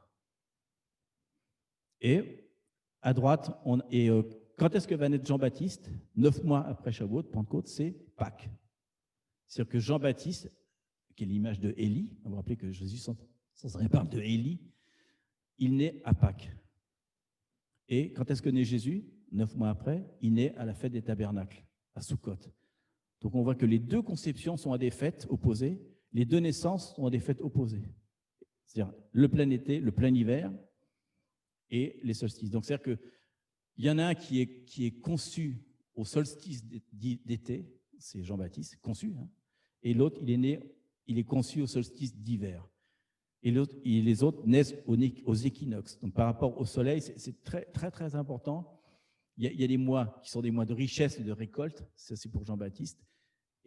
Et à droite, quand est-ce que va naître Jean-Baptiste? 9 mois après Shavuot, Pentecôte, c'est Pâques. C'est-à-dire que Jean-Baptiste, qui est l'image de Élie, vous vous rappelez que Jésus sans arrêt parle de Élie, il naît à Pâques. Et quand est-ce que naît Jésus? 9 mois après, il naît à la fête des tabernacles, à Sukkot. Donc on voit que les deux conceptions sont à des fêtes opposées, les deux naissances sont à des fêtes opposées. C'est-à-dire le plein été, le plein hiver et les solstices. Donc c'est-à-dire qu'il y en a un qui est conçu au solstice d'été, c'est Jean-Baptiste, conçu, hein, et l'autre, il est conçu au solstice d'hiver. Et les autres naissent aux équinoxes. Donc par rapport au soleil, c'est très, très, très important. Il y a des mois qui sont des mois de richesse et de récolte, ça c'est pour Jean-Baptiste,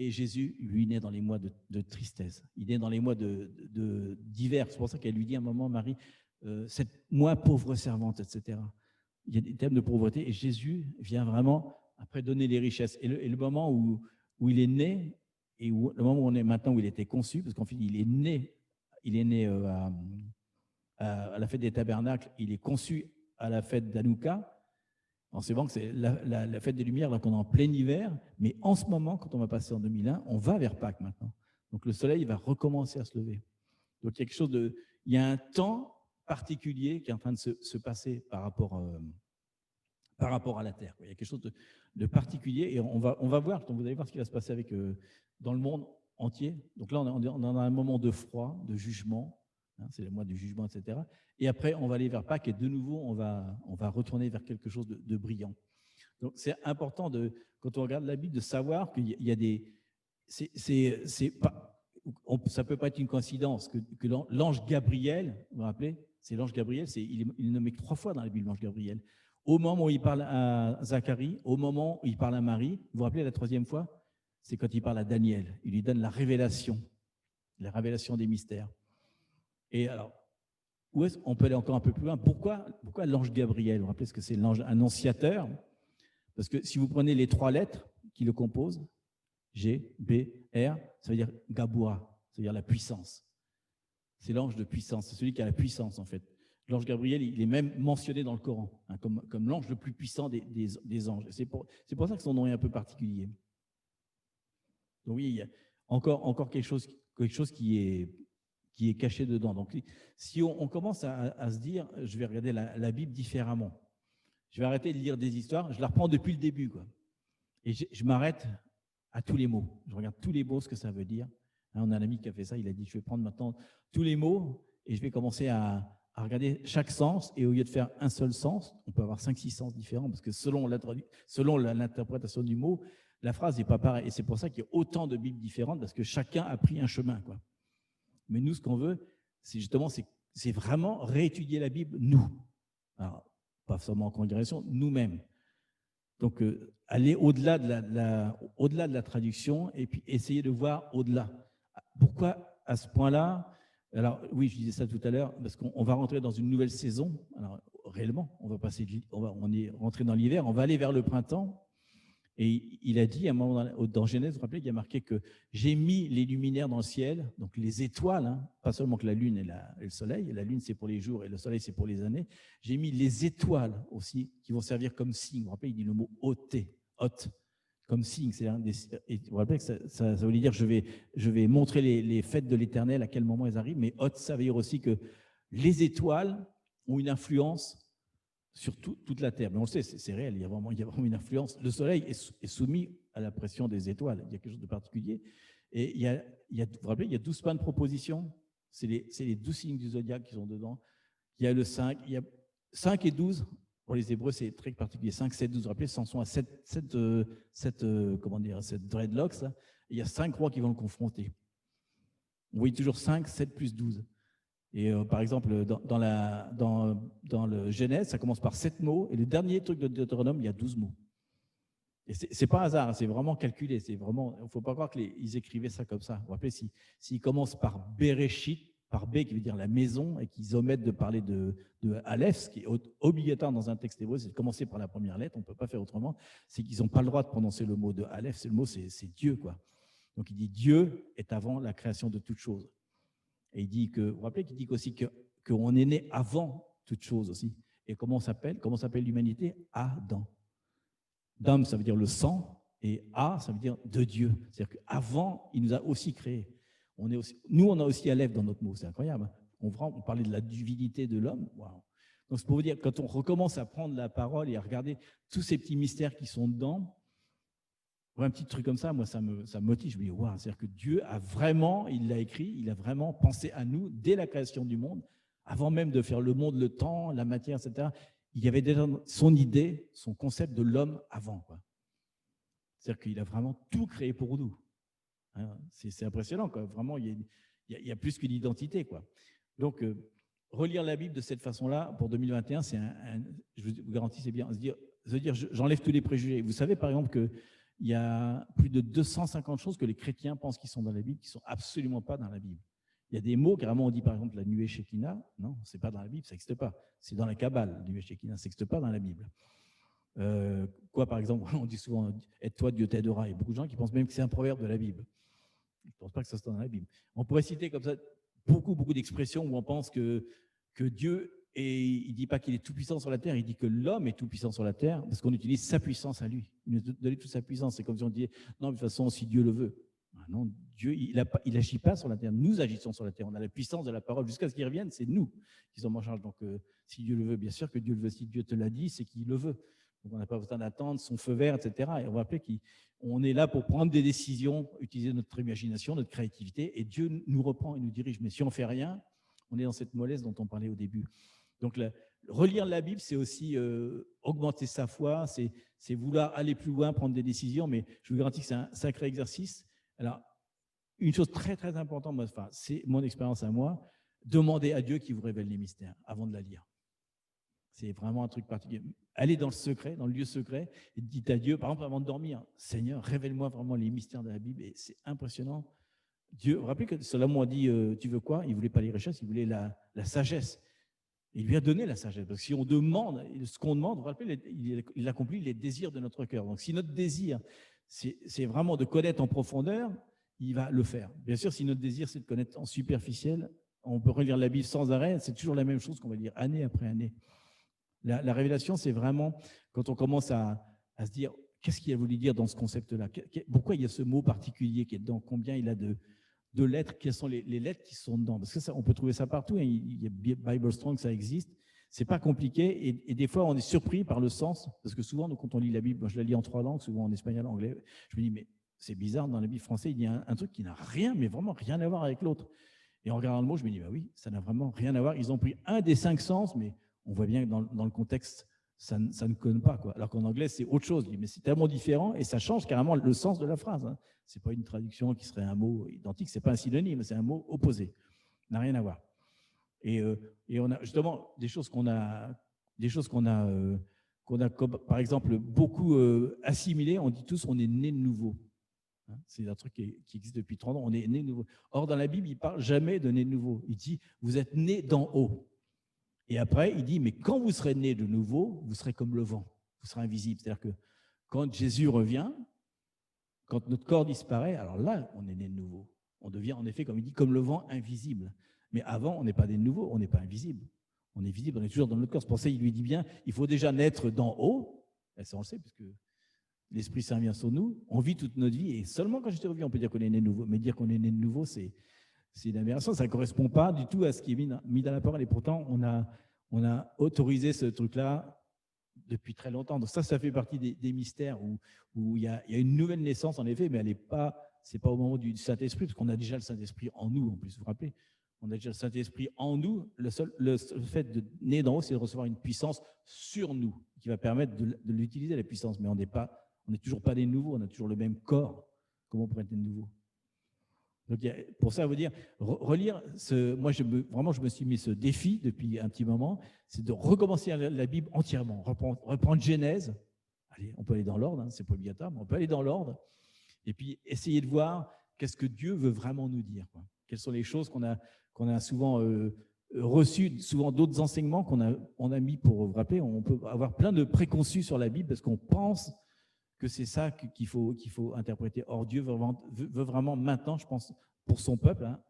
et Jésus, lui, naît dans les mois de tristesse. Il naît dans les mois d'hiver. C'est pour ça qu'elle lui dit à un moment, Marie, cette moi pauvre servante, etc. Il y a des thèmes de pauvreté, et Jésus vient vraiment après donner les richesses. Et le moment où il est né, et le moment où on est maintenant, où il était conçu, parce qu'en fait, il est né à la fête des tabernacles, il est conçu à la fête d'Hanouka. C'est bon que c'est la fête des Lumières, là qu'on est en plein hiver, mais en ce moment, quand on va passer en 2001, on va vers Pâques maintenant. Donc le soleil va recommencer à se lever. Donc il y a un temps particulier qui est en train de se passer par rapport à la Terre. Il y a quelque chose de particulier, et on va voir, vous allez voir ce qui va se passer dans le monde entier. Donc là, on est dans un moment de froid, de jugement, hein, c'est le mois du jugement, etc. Et après, on va aller vers Pâques, et de nouveau, on va retourner vers quelque chose de brillant. Donc c'est important, quand on regarde la Bible, de savoir qu'il y a des... ça ne peut pas être une coïncidence que l'ange Gabriel, vous vous rappelez, c'est l'ange Gabriel, il est nommé 3 fois dans la Bible, l'ange Gabriel. Au moment où il parle à Zacharie, au moment où il parle à Marie, vous vous rappelez la 3e fois? C'est quand il parle à Daniel. Il lui donne la révélation des mystères. Et alors, où est-ce qu'on peut aller encore un peu plus loin? Pourquoi l'ange Gabriel? Vous vous rappelez ce que c'est l'ange annonciateur? Parce que si vous prenez les 3 lettres qui le composent, G, B, R, ça veut dire Gaboura, ça veut dire la puissance. C'est l'ange de puissance, c'est celui qui a la puissance en fait. L'ange Gabriel, il est même mentionné dans le Coran, hein, comme l'ange le plus puissant des anges. C'est pour ça que son nom est un peu particulier. Donc oui, il y a encore quelque chose qui est caché dedans. Donc si on commence à se dire, je vais regarder la Bible différemment, je vais arrêter de lire des histoires, je la reprends depuis le début, quoi. Et je m'arrête à tous les mots. Je regarde tous les mots, ce que ça veut dire. Hein, on a un ami qui a fait ça, il a dit, je vais prendre maintenant tous les mots et je vais commencer à regarder chaque sens, et au lieu de faire un seul sens, on peut avoir 5-6 sens différents, parce que selon l'interprétation du mot, la phrase n'est pas pareille. Et c'est pour ça qu'il y a autant de Bibles différentes, parce que chacun a pris un chemin, quoi. Mais nous, ce qu'on veut, c'est vraiment réétudier la Bible, nous. Alors, pas seulement en congrégation, nous-mêmes. Donc, aller au-delà de la traduction, et puis essayer de voir au-delà. Pourquoi à ce point-là? Alors, oui, je disais ça tout à l'heure, parce qu'on va rentrer dans une nouvelle saison. Alors, réellement, on est rentré dans l'hiver, on va aller vers le printemps. Et il a dit à un moment dans Genèse, vous vous rappelez, il y a marqué que j'ai mis les luminaires dans le ciel, donc les étoiles, hein, pas seulement que la lune et le soleil. La lune, c'est pour les jours et le soleil, c'est pour les années. J'ai mis les étoiles aussi qui vont servir comme signe. Vous vous rappelez, il dit le mot hôte, comme signe. Et vous vous rappelez que ça veut dire je vais montrer les fêtes de l'Éternel, à quel moment elles arrivent. Mais hôte, ça veut dire aussi que les étoiles ont une influence sur toute la Terre. Mais on le sait, c'est réel, il y a vraiment une influence. Le Soleil est soumis à la pression des étoiles, il y a quelque chose de particulier. Et vous vous rappelez, il y a 12 points de proposition, c'est les 12 signes du zodiaque qui sont dedans. Il y a le 5, il y a 5 et 12, pour les Hébreux, c'est très particulier. 5, 7, 12, vous vous rappelez, ce sont à 7 dreadlocks, là. Il y a 5 rois qui vont le confronter. On voit toujours 5, 7 plus 12. Et par exemple, dans le Genèse, ça commence par 7 mots, et le dernier truc de Deutéronome, il y a 12 mots. Et ce n'est pas un hasard, c'est vraiment calculé. Il ne faut pas croire qu'ils écrivaient ça comme ça. Vous vous rappelez, s'ils commencent par Bereshit, par B qui veut dire la maison, et qu'ils omettent de parler de Aleph, ce qui est obligatoire dans un texte hébreu, c'est de commencer par la première lettre, on ne peut pas faire autrement, c'est qu'ils n'ont pas le droit de prononcer le mot de Aleph, c'est Dieu, quoi. Donc il dit Dieu est avant la création de toute chose. Et il dit que, vous vous rappelez qu'il dit aussi qu'on est né avant toute chose aussi. Et comment s'appelle l'humanité? Adam. Dam, ça veut dire le sang, et A, ça veut dire de Dieu. C'est-à-dire qu'avant, il nous a aussi créés. Nous, on a aussi Aleph dans notre mot, c'est incroyable. On parlait de la divinité de l'homme. Wow. Donc, c'est pour vous dire, quand on recommence à prendre la parole et à regarder tous ces petits mystères qui sont dedans, un petit truc comme ça, moi, ça me motive. Je me dis, waouh, c'est-à-dire que Dieu a vraiment, il l'a écrit, il a vraiment pensé à nous dès la création du monde, avant même de faire le monde, le temps, la matière, etc. Il y avait déjà son idée, son concept de l'homme avant, quoi. C'est-à-dire qu'il a vraiment tout créé pour nous. Hein, c'est impressionnant, quoi. Vraiment, il y a plus qu'une identité, quoi. Donc, relire la Bible de cette façon-là, pour 2021, je vous garantis, c'est bien. Se dire j'enlève tous les préjugés. Vous savez, par exemple, qu'il y a plus de 250 choses que les chrétiens pensent qui sont dans la Bible, qui ne sont absolument pas dans la Bible. Il y a des mots, carrément, on dit par exemple la nuée Shekinah. Non, ce n'est pas dans la Bible, ça n'existe pas. C'est dans la Kabbale, la nuée Shekinah, ça n'existe pas dans la Bible. Par exemple, on dit souvent « Aide-toi, Dieu t'aidera ». Il y a beaucoup de gens qui pensent même que c'est un proverbe de la Bible. Je ne pense pas que ça soit dans la Bible. On pourrait citer comme ça beaucoup d'expressions où on pense que Dieu, il ne dit pas qu'il est tout-puissant sur la terre, il dit que l'homme est tout-puissant sur la terre parce qu'on utilise sa puissance à lui. Il nous donne toute sa puissance. C'est comme si on disait « Non, de toute façon, si Dieu le veut ». Non, Dieu, il n'agit pas sur la terre. Nous agissons sur la terre. On a la puissance de la parole. Jusqu'à ce qu'il revienne, c'est nous qui sommes en charge. Donc, si Dieu le veut, bien sûr que Dieu le veut. Si Dieu te l'a dit, c'est qu'il le veut. Donc, on n'a pas besoin d'attendre son feu vert, etc. Et on va rappeler qu'on est là pour prendre des décisions, utiliser notre imagination, notre créativité. Et Dieu nous reprend et nous dirige. Mais si on ne fait rien, on est dans cette mollesse dont on parlait au début. Donc, relire la Bible, c'est aussi augmenter sa foi, c'est vouloir aller plus loin, prendre des décisions. Mais je vous garantis que c'est un sacré exercice. Alors, une chose très, très importante, c'est mon expérience à moi, demandez à Dieu qu'il vous révèle les mystères avant de la lire. C'est vraiment un truc particulier. Allez dans le secret, dans le lieu secret, et dites à Dieu, par exemple, avant de dormir, Seigneur, révèle-moi vraiment les mystères de la Bible. Et c'est impressionnant. Dieu, vous vous rappelez que Salomon a dit, tu veux quoi? Il ne voulait pas les richesses, il voulait la sagesse. Il lui a donné la sagesse. Parce que si on demande, ce qu'on demande, vous vous rappelez, il accomplit les désirs de notre cœur. Donc, si notre désir, c'est vraiment de connaître en profondeur, il va le faire. Bien sûr, si notre désir, c'est de connaître en superficiel, on peut relire la Bible sans arrêt, c'est toujours la même chose qu'on va lire année après année. La révélation, c'est vraiment quand on commence à se dire, qu'est-ce qu'il a voulu dire dans ce concept-là? Pourquoi il y a ce mot particulier qui est dedans? Combien il a de lettres? Quelles sont les lettres qui sont dedans? Parce que ça, on peut trouver ça partout. Hein. Il y a Bible Strong, ça existe. C'est pas compliqué. Et des fois, on est surpris par le sens. Parce que souvent, quand on lit la Bible, moi, je la lis en 3 langues, souvent en espagnol, en anglais, je me dis, mais c'est bizarre, dans la Bible française, il y a un truc qui n'a rien, mais vraiment rien à voir avec l'autre. Et en regardant le mot, je me dis, bah oui, ça n'a vraiment rien à voir. Ils ont pris un des 5 sens, mais on voit bien que dans le contexte, ça ne conne pas, quoi. Alors qu'en anglais, c'est autre chose. Mais c'est tellement différent et ça change carrément le sens de la phrase. Hein. Ce n'est pas une traduction qui serait un mot identique, ce n'est pas un synonyme, c'est un mot opposé. Ça n'a rien à voir. Et on a justement des choses qu'on a, par exemple, beaucoup assimilées. On dit tous on est né de nouveau. Hein, c'est un truc qui existe depuis 30 ans. On est né de nouveau. Or, dans la Bible, il ne parle jamais de né de nouveau. Il dit vous êtes né d'en haut. Et après, il dit, mais quand vous serez né de nouveau, vous serez comme le vent, vous serez invisible. C'est-à-dire que quand Jésus revient, quand notre corps disparaît, alors là, on est né de nouveau. On devient, en effet, comme il dit, comme le vent, invisible. Mais avant, on n'est pas né de nouveau, on n'est pas invisible. On est visible, on est toujours dans notre corps. C'est pour ça qu'il lui dit bien, il faut déjà naître d'en haut. Et ça, on le sait, puisque l'Esprit Saint vient sur nous. On vit toute notre vie. Et seulement quand Jésus revient, on peut dire qu'on est né de nouveau. Mais dire qu'on est né de nouveau, c'est une aberration. Ça ne correspond pas du tout à ce qui est mis dans la parole. Et pourtant, on a autorisé ce truc-là depuis très longtemps. Donc ça fait partie des mystères où il y a une nouvelle naissance, en effet, mais c'est pas au moment du Saint-Esprit, parce qu'on a déjà le Saint-Esprit en nous, en plus, vous vous rappelez. On a déjà le Saint-Esprit en nous. Le fait de naître d'en haut, c'est de recevoir une puissance sur nous, qui va permettre de l'utiliser, la puissance. Mais on n'est toujours pas des nouveaux, on a toujours le même corps. Comment on pourrait être des nouveaux? Donc, pour ça, vous dire, relire, moi, je me suis mis ce défi depuis un petit moment, c'est de recommencer la Bible entièrement, reprendre Genèse. Allez, on peut aller dans l'ordre, hein, c'est pas obligatoire, mais on peut aller dans l'ordre, et puis essayer de voir qu'est-ce que Dieu veut vraiment nous dire, quoi. Quelles sont les choses qu'on a souvent reçues, souvent d'autres enseignements qu'on a mis pour vous rappeler. On peut avoir plein de préconçus sur la Bible parce qu'on pense que c'est ça qu'il faut interpréter. Or, Dieu veut vraiment maintenant, je pense, pour son peuple, hein,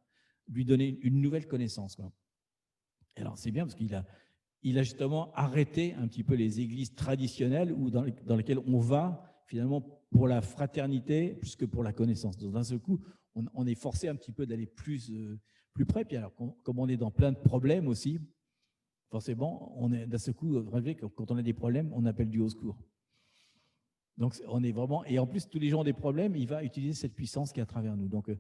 lui donner une nouvelle connaissance, quoi. Et alors, c'est bien parce qu'il a justement arrêté un petit peu les églises traditionnelles dans lesquelles on va finalement pour la fraternité plus que pour la connaissance. Donc, d'un seul coup, on est forcé un petit peu d'aller plus près. Puis alors, comme on est dans plein de problèmes aussi, forcément, on est d'un seul coup, quand on a des problèmes, on appelle Dieu au secours. Donc, on est vraiment, et en plus, tous les gens ont des problèmes, il va utiliser cette puissance qui est à travers nous. Donc,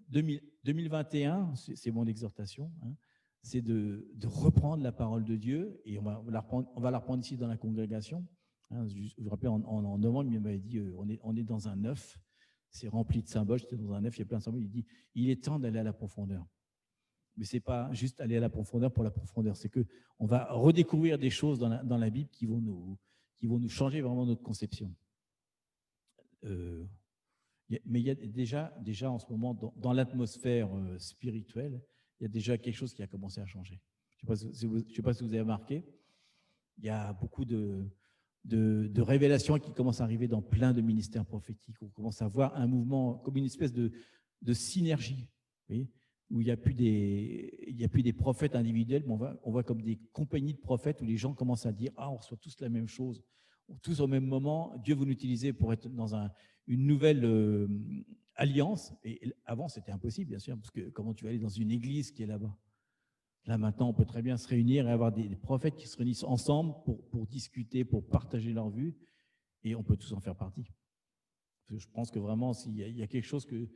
2021, c'est mon exhortation, hein, c'est de reprendre la parole de Dieu, et on va la reprendre ici dans la congrégation. Hein, je vous rappelle, en novembre, il m'avait dit, on est dans un œuf, c'est rempli de symboles, j'étais dans un œuf, il y a plein de symboles, il dit, il est temps d'aller à la profondeur. Mais ce n'est pas juste aller à la profondeur pour la profondeur, c'est qu'on va redécouvrir des choses dans la Bible qui vont nous changer vraiment notre conception. Mais il y a déjà en ce moment, dans l'atmosphère spirituelle, il y a déjà quelque chose qui a commencé à changer. Je ne sais pas si vous avez remarqué, il y a beaucoup de révélations qui commencent à arriver dans plein de ministères prophétiques. On commence à voir un mouvement comme une espèce de synergie, vous voyez, où il n'y a plus des prophètes individuels, mais on voit comme des compagnies de prophètes où les gens commencent à dire « Ah, on reçoit tous la même chose, tous au même moment, Dieu vous l'utilisez pour être dans une nouvelle alliance. » Et avant, c'était impossible, bien sûr, parce que comment tu vas aller dans une église qui est là-bas? Là, maintenant, on peut très bien se réunir et avoir des prophètes qui se réunissent ensemble pour discuter, pour partager leur vue, et on peut tous en faire partie. Parce que je pense que vraiment, s'il y a quelque chose que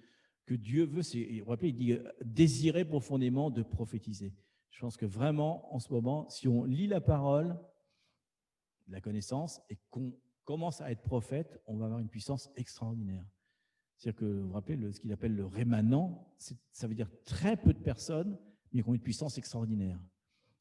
Dieu veut, vous rappelez, il dit « désirer profondément de prophétiser ». Je pense que vraiment, en ce moment, si on lit la parole, la connaissance, et qu'on commence à être prophète, on va avoir une puissance extraordinaire. C'est-à-dire que, vous vous rappelez, ce qu'il appelle le rémanent, ça veut dire très peu de personnes, mais qui ont une puissance extraordinaire.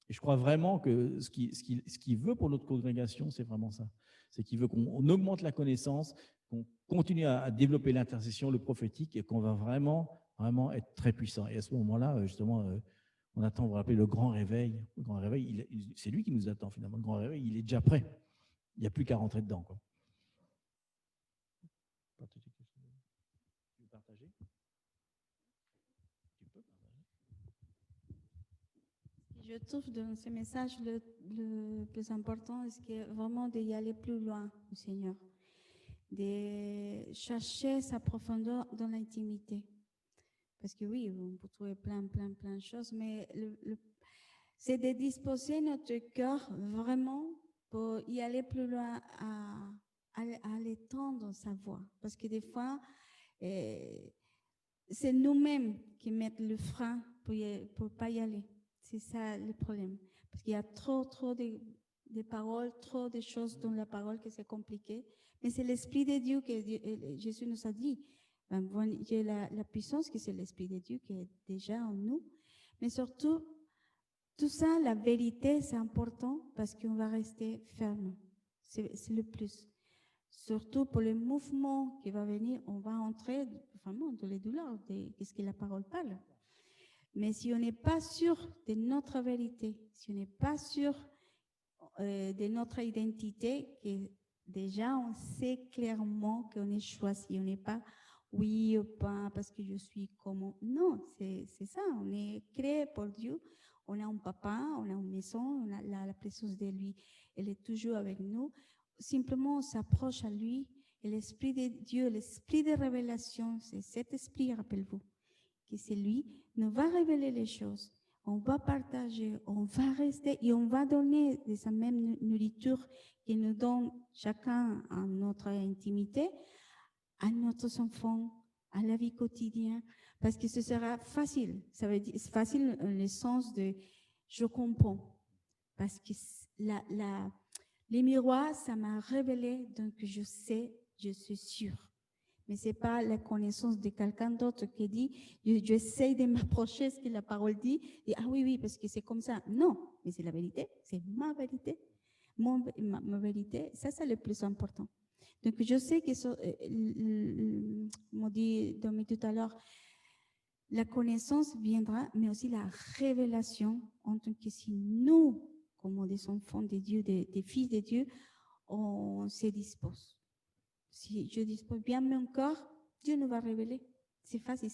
Et je crois vraiment que ce qu'il veut pour notre congrégation, c'est vraiment ça. C'est qu'il veut qu'on augmente la connaissance, qu'on continue à développer l'intercession, le prophétique, et qu'on va vraiment être très puissant. Et à ce moment-là, justement, on attend, vous vous rappelez, le grand réveil. Le grand réveil, c'est lui qui nous attend finalement. Le grand réveil, il est déjà prêt. Il n'y a plus qu'à rentrer dedans, quoi. Tu veux partager? Tu peux partager. Je trouve dans ce message le plus important, c'est vraiment d'y aller plus loin au Seigneur, de chercher sa profondeur dans l'intimité. Parce que oui, on peut trouver plein de choses, mais c'est de disposer notre cœur vraiment pour y aller plus loin, à aller tendre sa voix. Parce que des fois, c'est nous-mêmes qui mettons le frein pour ne pas y aller. C'est ça le problème. Parce qu'il y a trop de paroles, trop de choses dans la parole que c'est compliqué. Mais c'est l'Esprit de Dieu que Jésus nous a dit. J'ai la puissance que c'est l'Esprit de Dieu qui est déjà en nous. Mais surtout, tout ça, la vérité, c'est important parce qu'on va rester ferme. C'est le plus. Surtout pour le mouvement qui va venir, on va entrer vraiment dans les douleurs de ce que la parole parle. Mais si on n'est pas sûr de notre vérité, si on n'est pas sûr de notre identité, que déjà on sait clairement qu'on est choisi, on n'est pas oui ou pas parce que je suis comme... Non, c'est ça, on est créé pour Dieu, on a un papa, on a une maison, on a la présence de lui, elle est toujours avec nous. Simplement, on s'approche à lui, et l'Esprit de Dieu, l'Esprit de révélation, c'est cet esprit, rappelez-vous, que c'est lui, nous va révéler les choses. On va partager, on va rester et on va donner de sa même nourriture qu'il nous donne chacun à notre intimité, à nos enfants, à la vie quotidienne, parce que ce sera facile. Ça veut dire facile dans le sens de je comprends, parce que les miroirs, ça m'a révélé, donc je sais, je suis sûre. Mais ce n'est pas la connaissance de quelqu'un d'autre qui dit, j'essaie de m'approcher ce que la parole dit, et ah oui, parce que c'est comme ça. Non, mais c'est la vérité, c'est ma vérité, ma vérité, ça c'est le plus important. Donc je sais que, on dit Domi tout à l'heure, la connaissance viendra, mais aussi la révélation, en tant que si nous, comme des enfants de Dieu, des fils de Dieu, on se dispose. Si je dispose bien mon corps, Dieu nous va révéler. C'est facile,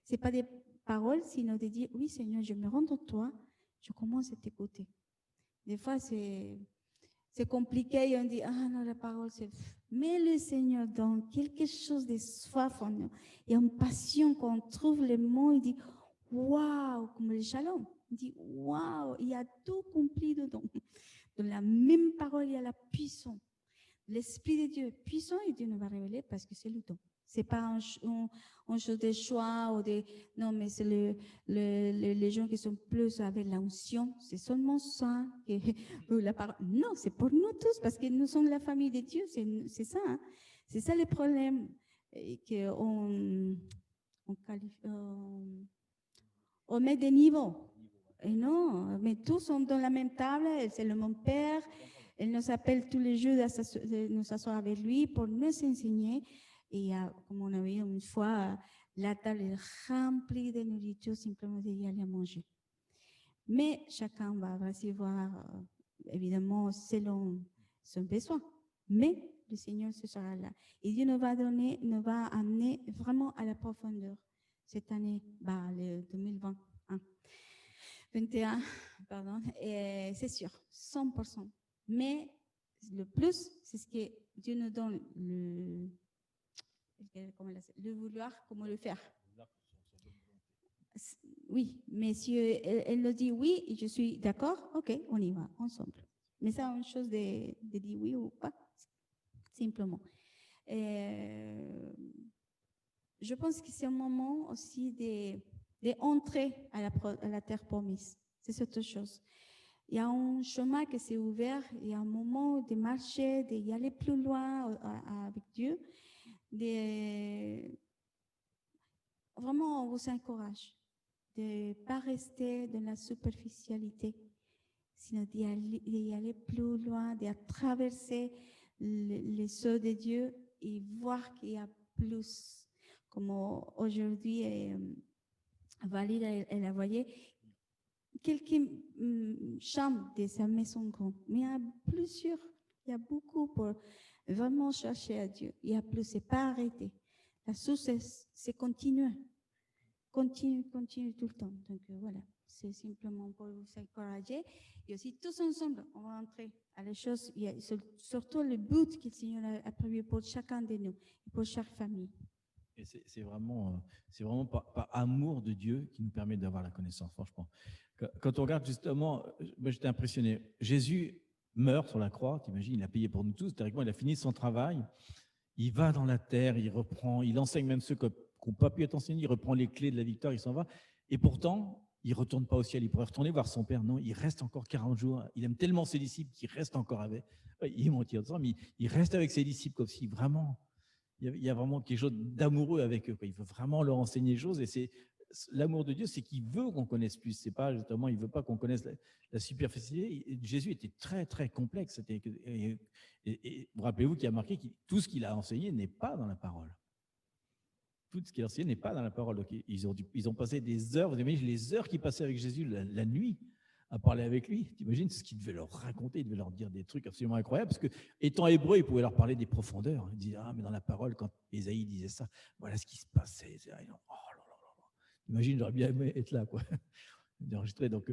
c'est pas des paroles, sinon de dire, oui Seigneur, je me rends en toi, je commence à t'écouter. Des fois, c'est compliqué et on dit, ah non, la parole, c'est... Mais le Seigneur donne quelque chose de soif en nous. Il y a une passion qu'on trouve les mots, il dit, waouh, comme le shalom. Il dit, waouh, il y a tout compris dedans. Dans la même parole, il y a la puissance. L'Esprit de Dieu est puissant et Dieu nous va révéler parce que c'est le don. Ce n'est pas un chose de choix ou de... Non, mais c'est les gens qui sont plus avec l'onction. C'est seulement ça. La parole. Non, c'est pour nous tous parce que nous sommes la famille de Dieu. C'est ça. Hein? C'est ça le problème. On met des niveaux. Et non, mais tous sont dans la même table. C'est le même Père. Elle nous appelle tous les jours de nous asseoir avec lui pour nous enseigner. Et comme on a vu une fois, la table est remplie de nourriture, simplement d'y aller manger. Mais chacun va recevoir, évidemment, selon son besoin. Mais le Seigneur ce sera là. Et Dieu nous va amener vraiment à la profondeur cette année, le 2021. 21, pardon, c'est sûr, 100%. Mais le plus, c'est ce que Dieu nous donne le vouloir, comment le faire. Oui, mais si elle nous dit oui, je suis d'accord, ok, on y va ensemble. Mais ça, une chose de dire oui ou pas, simplement. Je pense que c'est un moment aussi d'entrer à la terre promise. C'est autre chose. Il y a un chemin qui s'est ouvert, il y a un moment de marcher, d'y aller plus loin avec Dieu. Vraiment, on vous encourage de ne pas rester dans la superficialité, sinon d'y aller plus loin, de traverser les eaux de Dieu et voir qu'il y a plus. Comme aujourd'hui, Valérie, elle a voyé quelques chambres de sa maison grande, mais il y a plusieurs, il y a beaucoup pour vraiment chercher à Dieu. Il y a plus, c'est pas arrêter. La source, c'est continuer. Continue tout le temps. Donc voilà, c'est simplement pour vous encourager. Et aussi, tous ensemble, on va entrer à les choses. Il y a surtout le but que le Seigneur a prévu pour chacun de nous, et pour chaque famille. Et c'est vraiment par amour de Dieu qui nous permet d'avoir la connaissance, franchement. Quand on regarde justement, moi j'étais impressionné. Jésus meurt sur la croix, t'imagines, il a payé pour nous tous. Théoriquement, il a fini son travail. Il va dans la terre, il reprend, il enseigne même ceux qui n'ont pas pu être enseignés, il reprend les clés de la victoire, il s'en va. Et pourtant, il ne retourne pas au ciel. Il pourrait retourner voir son Père. Non, il reste encore 40 jours. Il aime tellement ses disciples qu'il reste encore avec. Il est menti en disant, mais il reste avec ses disciples comme si vraiment... Il y a vraiment quelque chose d'amoureux avec eux, quoi. Il veut vraiment leur enseigner des choses. Et c'est l'amour de Dieu, c'est qu'il veut qu'on connaisse plus. C'est pas justement, il veut pas qu'on connaisse la superficialité. Jésus était très très complexe. Et vous rappelez-vous qu'il a marqué que tout ce qu'il a enseigné n'est pas dans la parole. tout ce qui est enseigné n'est pas dans la parole. Donc, ils ont passé des heures, vous imaginez les heures qu'ils passaient avec Jésus la nuit à parler avec lui. Tu imagines ce qu'il devait leur raconter, il devait leur dire des trucs absolument incroyables, parce que étant hébreu, il pouvait leur parler des profondeurs. Il disait, mais dans la parole, quand Ésaïe disait ça, voilà ce qui se passait. Oh là là là. Imagine, j'aurais bien aimé être là, quoi. D'enregistrer. Donc,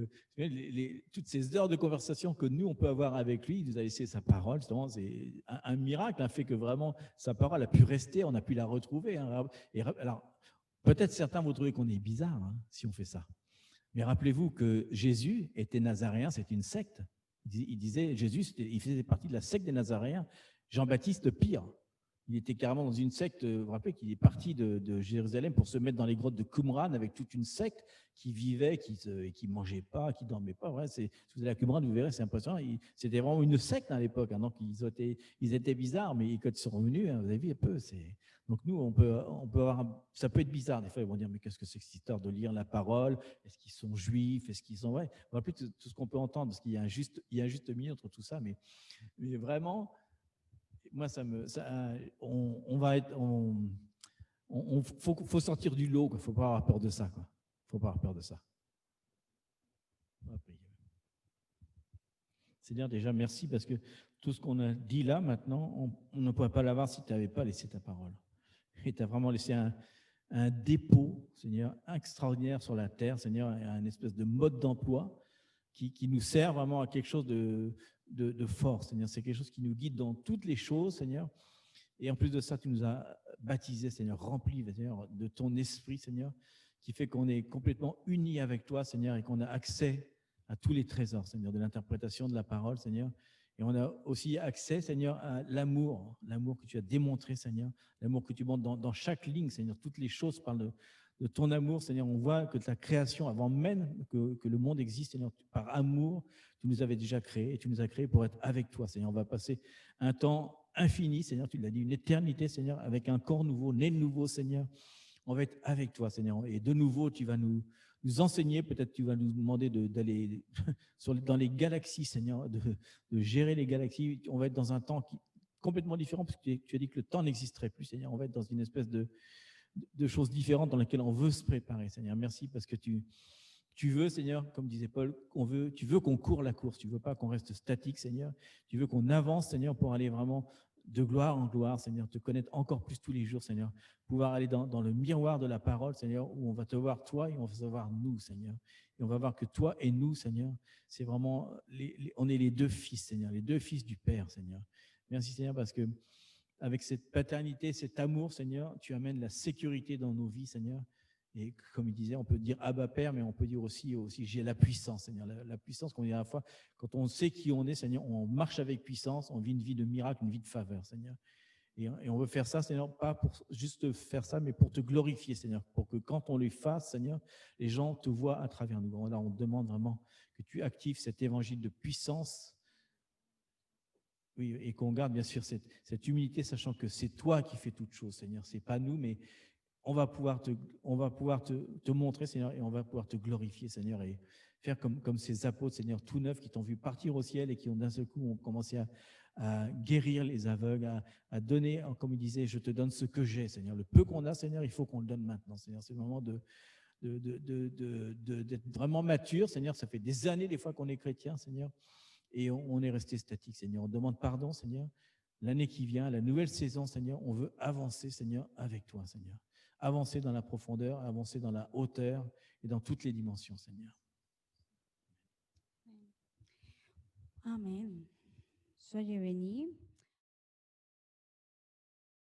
toutes ces heures de conversation que nous, on peut avoir avec lui, il nous a laissé sa parole. Justement, c'est un miracle, un fait que vraiment sa parole a pu rester, on a pu la retrouver. Hein. Et alors, peut-être certains vont trouver qu'on est bizarre si on fait ça. Mais rappelez-vous que Jésus était nazaréen, c'était une secte. Il disait, Jésus, il faisait partie de la secte des Nazaréens. Jean-Baptiste, pire. Il était carrément dans une secte. Vous vous rappelez qu'il est parti de Jérusalem pour se mettre dans les grottes de Qumran avec toute une secte qui vivait, qui ne mangeait pas, qui ne dormait pas. Ouais, si vous allez à Qumran, vous verrez, c'est impressionnant. C'était vraiment une secte à l'époque. Donc, ils étaient bizarres, mais quand ils sont revenus, vous avez vu un peu. Donc, nous, on peut avoir. Ça peut être bizarre. Des fois, ils vont dire, mais qu'est-ce que c'est que cette histoire de lire la parole? Est-ce qu'ils sont juifs? Est-ce qu'ils sont. Ouais, on va plus tout ce qu'on peut entendre, parce qu'il y a un juste milieu entre tout ça. Mais vraiment. Moi, faut sortir du lot. Il ne faut pas avoir peur de ça. Faut pas avoir peur de ça. Seigneur, déjà, merci parce que tout ce qu'on a dit là, maintenant, on ne pourrait pas l'avoir si tu n'avais pas laissé ta parole. Et tu as vraiment laissé un dépôt, Seigneur, extraordinaire sur la terre, Seigneur, un espèce de mode d'emploi qui nous sert vraiment à quelque chose de fort, Seigneur. C'est quelque chose qui nous guide dans toutes les choses, Seigneur. Et en plus de ça, tu nous as baptisés, Seigneur, remplis, Seigneur, de ton esprit, Seigneur, qui fait qu'on est complètement unis avec toi, Seigneur, et qu'on a accès à tous les trésors, Seigneur, de l'interprétation de la parole, Seigneur. Et on a aussi accès, Seigneur, à l'amour que tu as démontré, Seigneur, l'amour que tu montres dans chaque ligne, Seigneur. Toutes les choses parlent de ton amour, Seigneur. On voit que ta création, avant même que le monde existe, Seigneur, par amour, tu nous avais déjà créés et tu nous as créés pour être avec toi, Seigneur. On va passer un temps infini, Seigneur, tu l'as dit, une éternité, Seigneur, avec un corps nouveau, né de nouveau, Seigneur. On va être avec toi, Seigneur. Et de nouveau, tu vas nous enseigner, peut-être tu vas nous demander d'aller dans les galaxies, Seigneur, de gérer les galaxies. On va être dans un temps complètement différent, parce que tu as dit que le temps n'existerait plus, Seigneur. On va être dans une espèce de choses différentes dans lesquelles on veut se préparer, Seigneur. Merci parce que tu veux, Seigneur, comme disait Paul, tu veux qu'on court la course. Tu ne veux pas qu'on reste statique, Seigneur. Tu veux qu'on avance, Seigneur, pour aller vraiment de gloire en gloire, Seigneur, te connaître encore plus tous les jours, Seigneur. Pouvoir aller dans le miroir de la parole, Seigneur, où on va te voir toi et on va te voir nous, Seigneur. Et on va voir que toi et nous, Seigneur, c'est vraiment, on est les deux fils, Seigneur, les deux fils du Père, Seigneur. Merci, Seigneur, parce que avec cette paternité, cet amour, Seigneur, tu amènes la sécurité dans nos vies, Seigneur. Et comme il disait, on peut dire Abba Père, mais on peut dire aussi j'ai la puissance, Seigneur. La puissance qu'on dit à la fois, quand on sait qui on est, Seigneur, on marche avec puissance, on vit une vie de miracle, une vie de faveur, Seigneur. Et on veut faire ça, Seigneur, pas pour juste faire ça, mais pour te glorifier, Seigneur, pour que quand on le fasse, Seigneur, les gens te voient à travers nous. Là, on demande vraiment que tu actives cet évangile de puissance. Oui, et qu'on garde bien sûr cette humilité, sachant que c'est toi qui fais toutes choses, Seigneur. C'est pas nous, mais on va pouvoir te montrer, Seigneur, et on va pouvoir te glorifier, Seigneur, et faire comme ces apôtres, Seigneur, tout neufs qui t'ont vu partir au ciel et qui ont d'un seul coup ont commencé à guérir les aveugles, à donner, comme il disait, je te donne ce que j'ai, Seigneur. Le peu qu'on a, Seigneur, il faut qu'on le donne maintenant, Seigneur. C'est le moment d'être vraiment mature, Seigneur. Ça fait des années, des fois, qu'on est chrétien, Seigneur. Et on est resté statique, Seigneur. On demande pardon, Seigneur. L'année qui vient, la nouvelle saison, Seigneur, on veut avancer, Seigneur, avec toi, Seigneur. Avancer dans la profondeur, avancer dans la hauteur et dans toutes les dimensions, Seigneur. Amen. Soyez bénis.